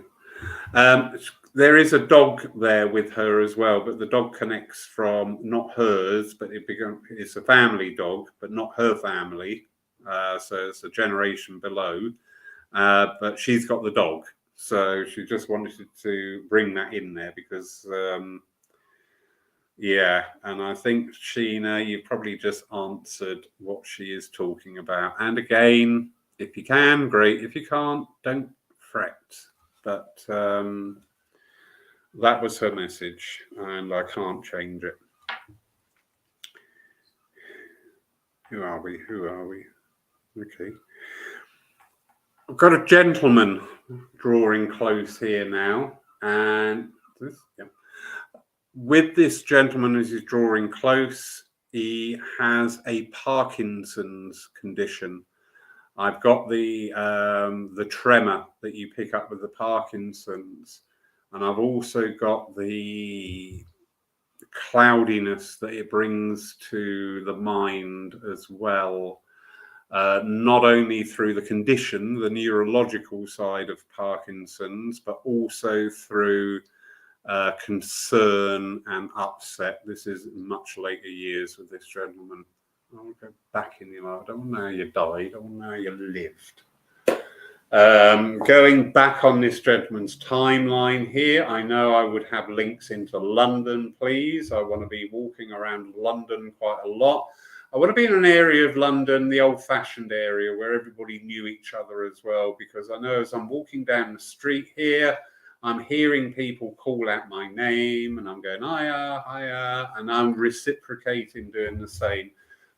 There is a dog there with her as well, but the dog connects from not hers, but it's a family dog, but not her family. So it's a generation below. But she's got the dog, so she just wanted to bring that in there because, and I think, Sheena, you probably just answered what she is talking about. And again, if you can, great. If you can't, don't fret. But that was her message, and I can't change it. Who are we? Okay. I've got a gentleman drawing close here now, and with this gentleman as he's drawing close, he has a Parkinson's condition. I've got the tremor that you pick up with the Parkinson's, and I've also got the cloudiness that it brings to the mind as well. Not only through the condition, the neurological side of Parkinson's, but also through concern and upset. This is much later years with this gentleman. I'll go back in your life. I don't want to know how you died. I want to know how you lived. Going back on this gentleman's timeline here, I know I would have links into London, please. I want to be walking around London quite a lot. I want to be in an area of London, the old-fashioned area, where everybody knew each other as well, because I know as I'm walking down the street here, I'm hearing people call out my name, and I'm going, hiya, hiya, and I'm reciprocating doing the same.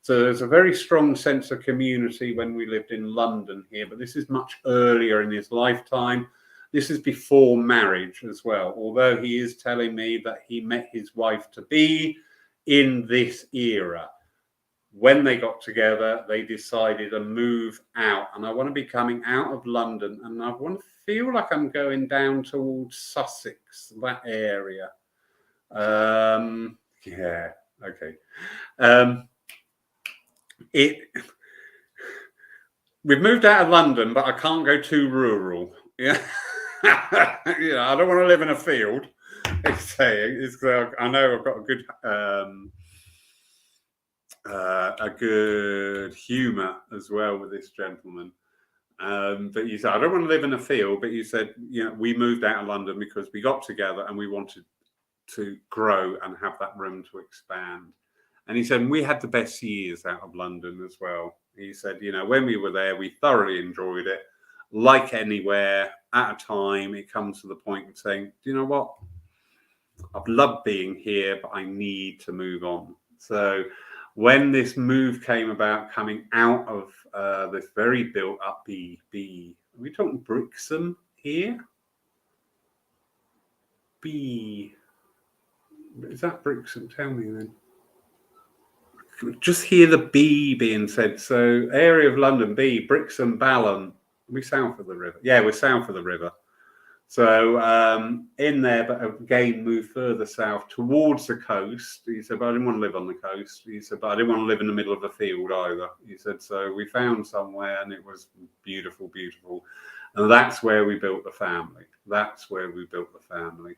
So there's a very strong sense of community when we lived in London here, but this is much earlier in his lifetime. This is before marriage as well, although he is telling me that he met his wife-to-be in this era. When they got together, they decided to move out, and I want to be coming out of London, and I want to feel like I'm going down towards Sussex, that area. Yeah, okay. We've moved out of London, but I can't go too rural. Yeah, I don't want to live in a field. I know I've got a good humour as well with this gentleman. But you said, I don't want to live in a field, but you said, we moved out of London because we got together and we wanted to grow and have that room to expand. And he said, we had the best years out of London as well. He said, when we were there, we thoroughly enjoyed it. Like anywhere, at a time, it comes to the point of saying, do you know what? I've loved being here, but I need to move on. So when this move came about, coming out of this very built-up are we talking Brixham here? Is that Brixham? Tell me then. Just hear the B being said. So area of London, B, Brixham, Balham. Are we south of the river? Yeah, we're south of the river. So in there, but again, move further south towards the coast. He said, but I didn't want to live on the coast. He said, but I didn't want to live in the middle of a field either. He said, so we found somewhere and it was beautiful, beautiful. And that's where we built the family. That's where we built the family.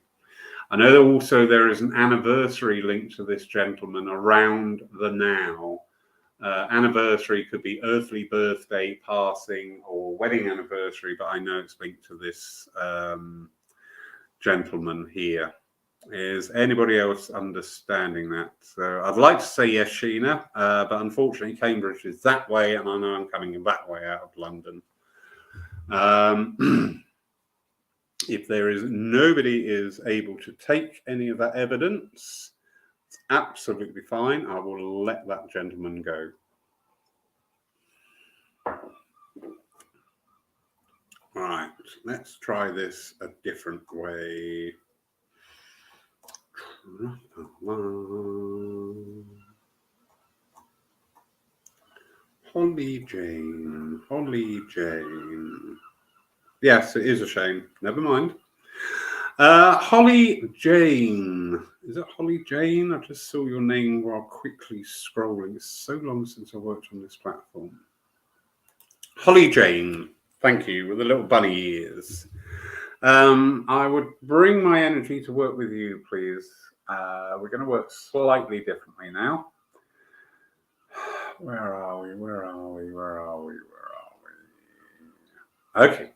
I know that also there is an anniversary linked to this gentleman around the now. Anniversary could be earthly birthday, passing, or wedding anniversary, but I know it's linked to this gentleman here. Is anybody else understanding that? So I'd like to say yes, Sheena, but unfortunately Cambridge is that way, and I know I'm coming that way out of London. If there is nobody is able to take any of that evidence, it's absolutely fine. I will let that gentleman go. Right, let's try this a different way. Holly Jane, Holly Jane. Yes, it is a shame. Never mind. Holly Jane. Is it Holly Jane? I just saw your name while quickly scrolling. It's so long since I worked on this platform. Holly Jane. Thank you, with the little bunny ears. I would bring my energy to work with you, please. We're going to work slightly differently now. Where are we? Where are we? Where are we? Where are we? Okay.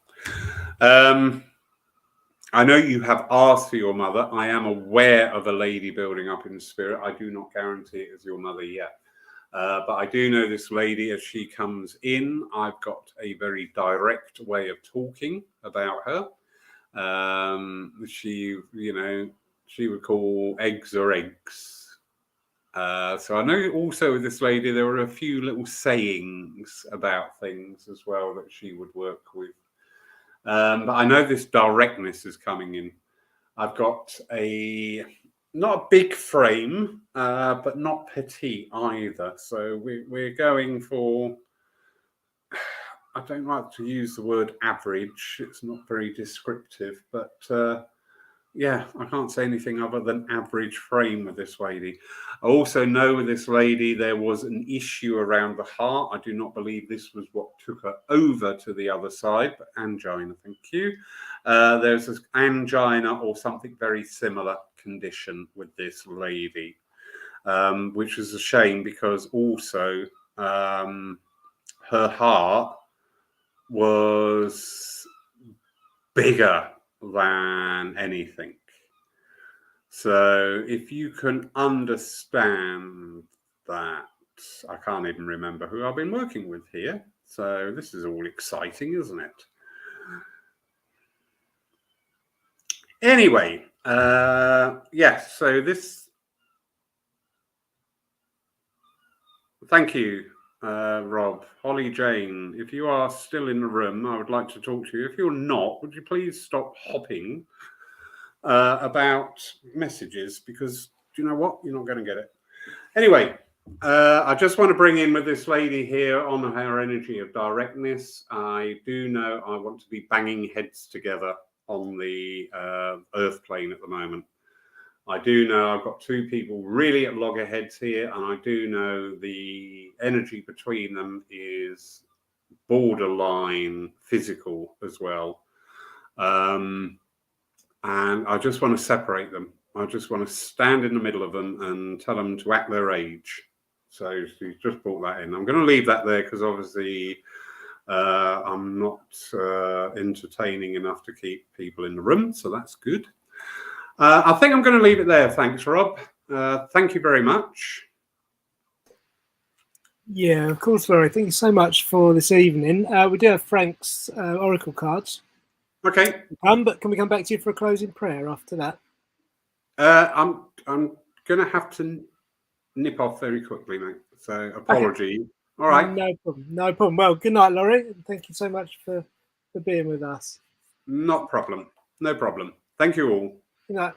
I know you have asked for your mother. I am aware of a lady building up in spirit. I do not guarantee it is your mother yet. But I do know this lady as she comes in. I've got a very direct way of talking about her. She would call eggs or eggs. So I know also with this lady, there were a few little sayings about things as well that she would work with. But I know this directness is coming in. I've got not a big frame, but not petite either. So we're going for, I don't like to use the word average. It's not very descriptive, but yeah, I can't say anything other than average frame with this lady. I also know with this lady there was an issue around the heart. I do not believe this was what took her over to the other side, but angina, thank you. There's this angina or something very similar condition with this lady, which is a shame because also her heart was bigger than anything. So if you can understand that, I can't even remember who I've been working with here. So this is all exciting, isn't it? Anyway, yes, so this, thank you, Rob. Holly Jane, if you are still in the room, I would like to talk to you. If you're not, would you please stop hopping about messages, because do you know what? You're not going to get it. Anyway, I just want to bring in with this lady here on her energy of directness. I do know I want to be banging heads together on the earth plane at the moment. I do know I've got two people really at loggerheads here, and I do know the energy between them is borderline physical as well. And I just want to separate them. I just want to stand in the middle of them and tell them to act their age. So she's just brought that in. I'm going to leave that there because obviously I'm not entertaining enough to keep people in the room. So that's good. I think I'm going to leave it there. Thanks, Rob. Thank you very much. Yeah, of course, Laurie. Thank you so much for this evening. We do have Frank's oracle cards. Okay. But can we come back to you for a closing prayer after that? I'm going to have to nip off very quickly, mate. So apology. Okay. All right. No problem. No problem. Well, good night, Laurie. Thank you so much for being with us. Not problem. No problem. Thank you all. Good night.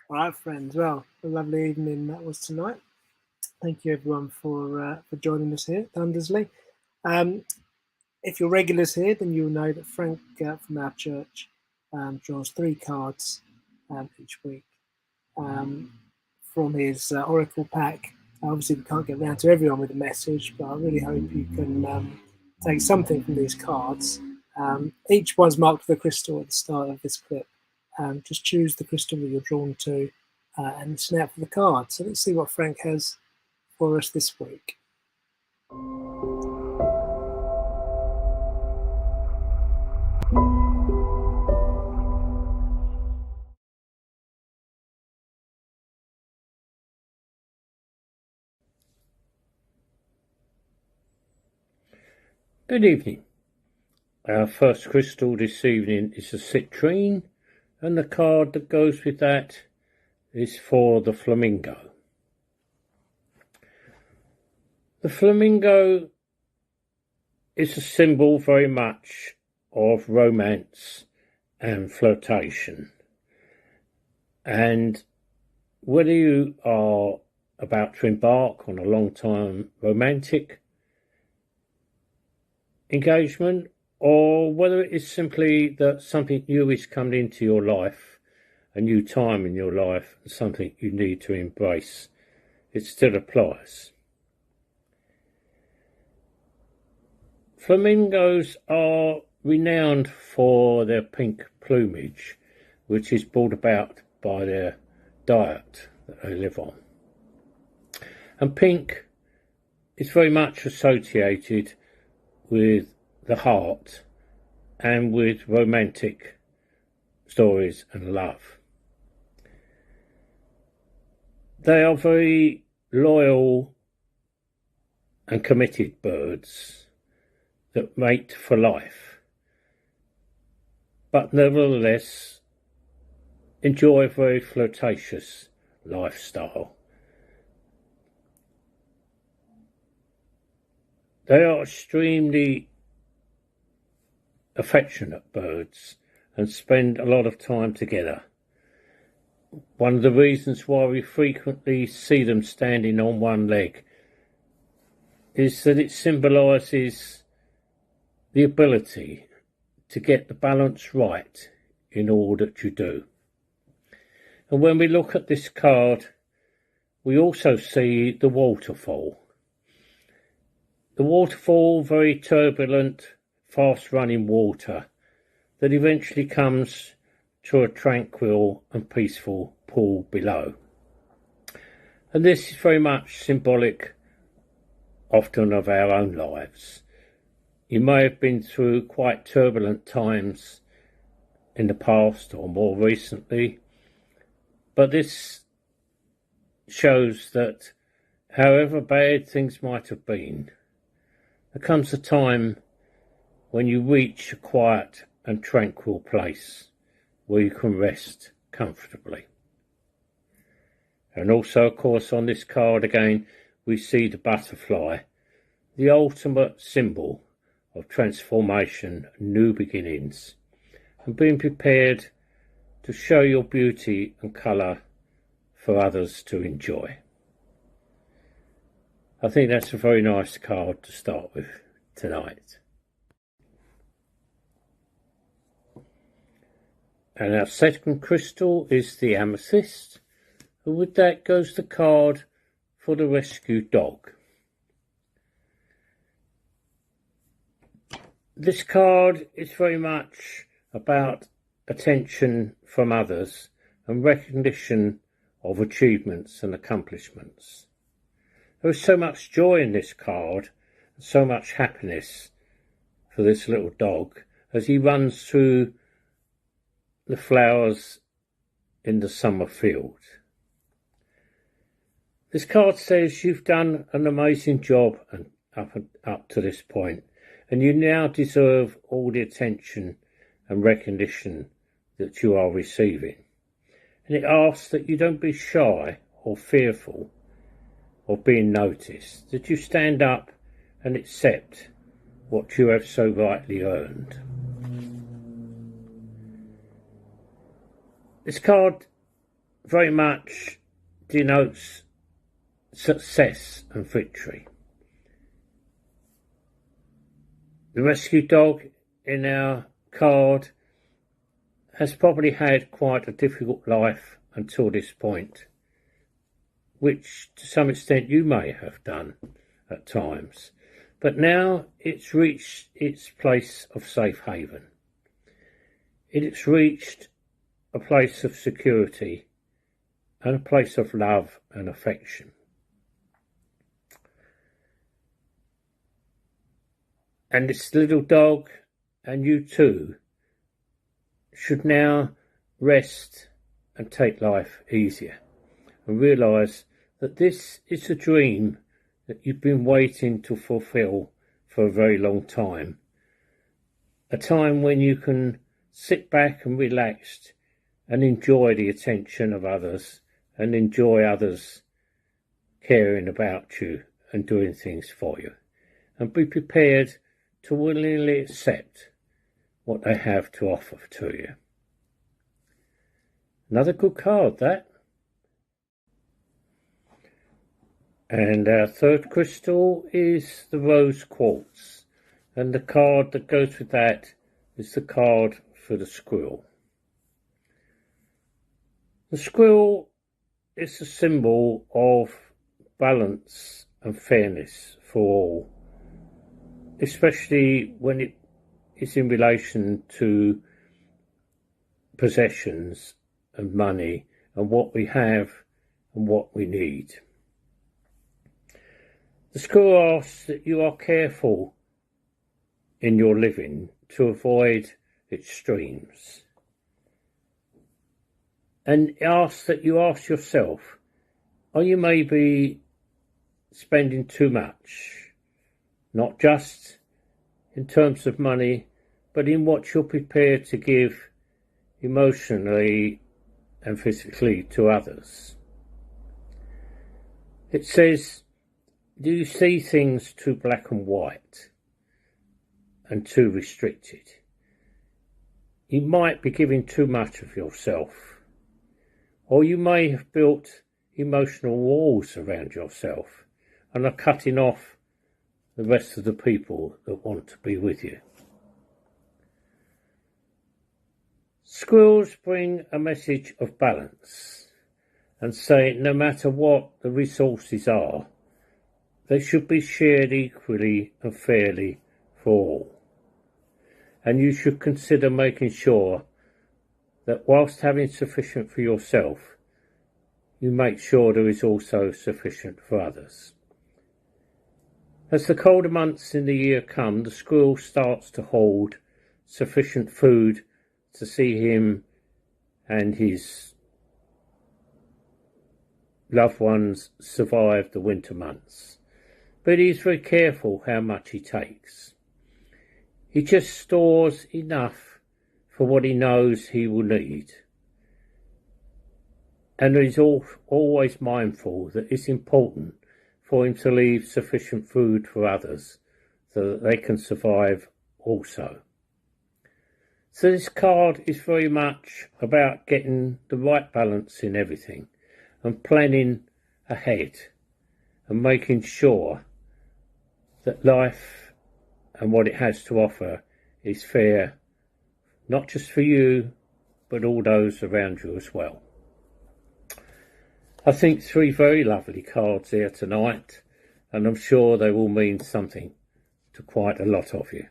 All right, friends. Well, a lovely evening that was tonight. Thank you, everyone, for joining us here at Thundersley. If you're regulars here, then you'll know that Frank from our church draws 3 cards each week from his oracle pack. Obviously, we can't get round to everyone with a message, but I really hope you can take something from these cards. Each one's marked with a crystal at the start of this clip. Just choose the crystal that you're drawn to and listen out for the card. So let's see what Frank has for us this week. Good evening. Our first crystal this evening is a citrine, and the card that goes with that is for the flamingo. The flamingo is a symbol very much of romance and flirtation. And whether you are about to embark on a long-time romantic engagement, or whether it is simply that something new is coming into your life, a new time in your life, and something you need to embrace, it still applies. Flamingos are renowned for their pink plumage, which is brought about by their diet that they live on. And pink is very much associated with the heart and with romantic stories and love. They are very loyal and committed birds that mate for life, but nevertheless enjoy a very flirtatious lifestyle. They are extremely affectionate birds and spend a lot of time together. One of the reasons why we frequently see them standing on one leg is that it symbolises the ability to get the balance right in all that you do. And when we look at this card, we also see the waterfall. The waterfall, very turbulent, fast-running water that eventually comes to a tranquil and peaceful pool below. And this is very much symbolic often of our own lives. You may have been through quite turbulent times in the past or more recently, but this shows that however bad things might have been, there comes a time when you reach a quiet and tranquil place where you can rest comfortably. And also, of course, on this card again, we see the butterfly, the ultimate symbol of transformation and new beginnings, and being prepared to show your beauty and colour for others to enjoy. I think that's a very nice card to start with tonight. And our second crystal is the amethyst, and with that goes the card for the rescued dog. This card is very much about attention from others and recognition of achievements and accomplishments. There is so much joy in this card, and so much happiness for this little dog as he runs through the flowers in the summer field. This card says you've done an amazing job up to this point, and you now deserve all the attention and recognition that you are receiving. And it asks that you don't be shy or fearful of being noticed, that you stand up and accept what you have so rightly earned. This card very much denotes success and victory. The rescue dog in our card has probably had quite a difficult life until this point, which to some extent you may have done at times, but now it's reached its place of safe haven. It's reached a place of security and a place of love and affection. And this little dog, and you too, should now rest and take life easier and realise that this is a dream that you've been waiting to fulfil for a very long time. A time when you can sit back and relax and enjoy the attention of others and enjoy others caring about you and doing things for you, and be prepared to willingly accept what they have to offer to you. Another good card, that. And our third crystal is the rose quartz, and the card that goes with that is the card for the squirrel. The squirrel is a symbol of balance and fairness for all, especially when it is in relation to possessions and money and what we have and what we need. The squirrel asks that you are careful in your living to avoid extremes. And it asks that you ask yourself, are you maybe spending too much? Not just in terms of money, but in what you're prepared to give emotionally and physically to others. It says, do you see things too black and white and too restricted? you might be giving too much of yourself, or you may have built emotional walls around yourself and are cutting off the rest of the people that want to be with you. Squirrels bring a message of balance and say no matter what the resources are, they should be shared equally and fairly for all. And you should consider making sure that whilst having sufficient for yourself, you make sure there is also sufficient for others. As the colder months in the year come, the squirrel starts to hold sufficient food to see him and his loved ones survive the winter months. But he's very careful how much he takes. He just stores enough for what he knows he will need. And he's always mindful that it's important for him to leave sufficient food for others so that they can survive also. So this card is very much about getting the right balance in everything and planning ahead and making sure that life and what it has to offer is fair, not just for you, but all those around you as well. I think 3 very lovely cards here tonight, and I'm sure they will mean something to quite a lot of you.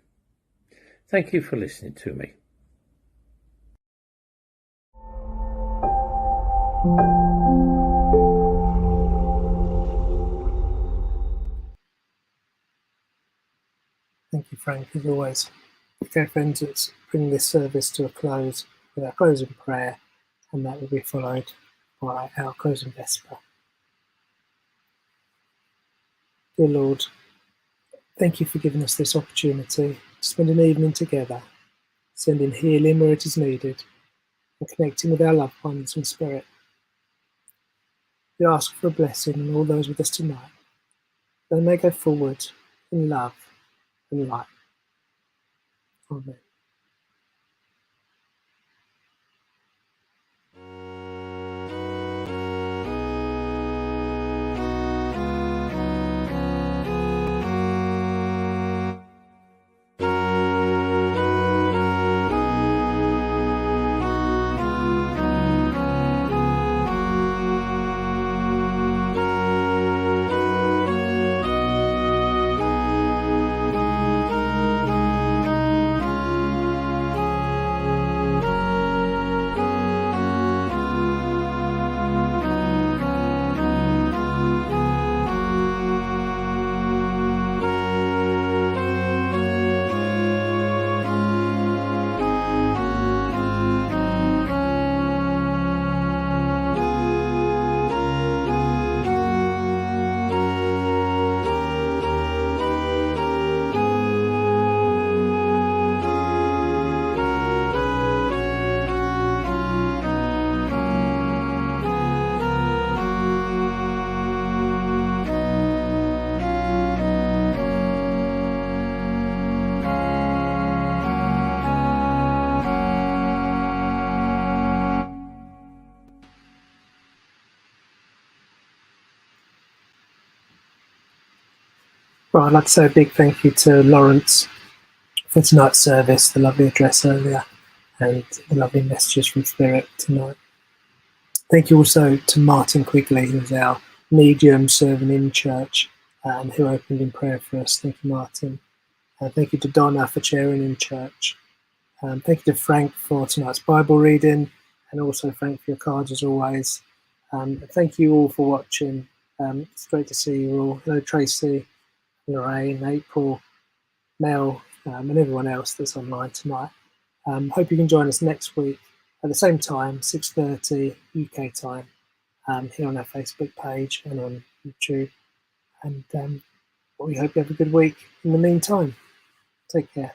Thank you for listening to me. Thank you, Frank, as always. Okay, friends, let's bring this service to a close with our closing prayer, and that will be followed by our closing Vesper. Dear Lord, thank you for giving us this opportunity to spend an evening together, sending healing where it is needed, and connecting with our loved ones in spirit. We ask for a blessing on all those with us tonight, that they may go forward in love and light. Amen. Well, I'd like to say a big thank you to Lawrence for tonight's service, the lovely address earlier, and the lovely messages from Spirit tonight. Thank you also to Martin Quigley, who's our medium serving in church, and who opened in prayer for us. Thank you, Martin. Thank you to Donna for chairing in church. Thank you to Frank for tonight's Bible reading, and also Frank for your cards as always. Thank you all for watching. It's great to see you all. Hello, Tracy, Lorraine, April, Mel, and everyone else that's online tonight. Hope you can join us next week at the same time, 6:30 UK time, here on our Facebook page and on YouTube. And we hope you have a good week in the meantime. Take care.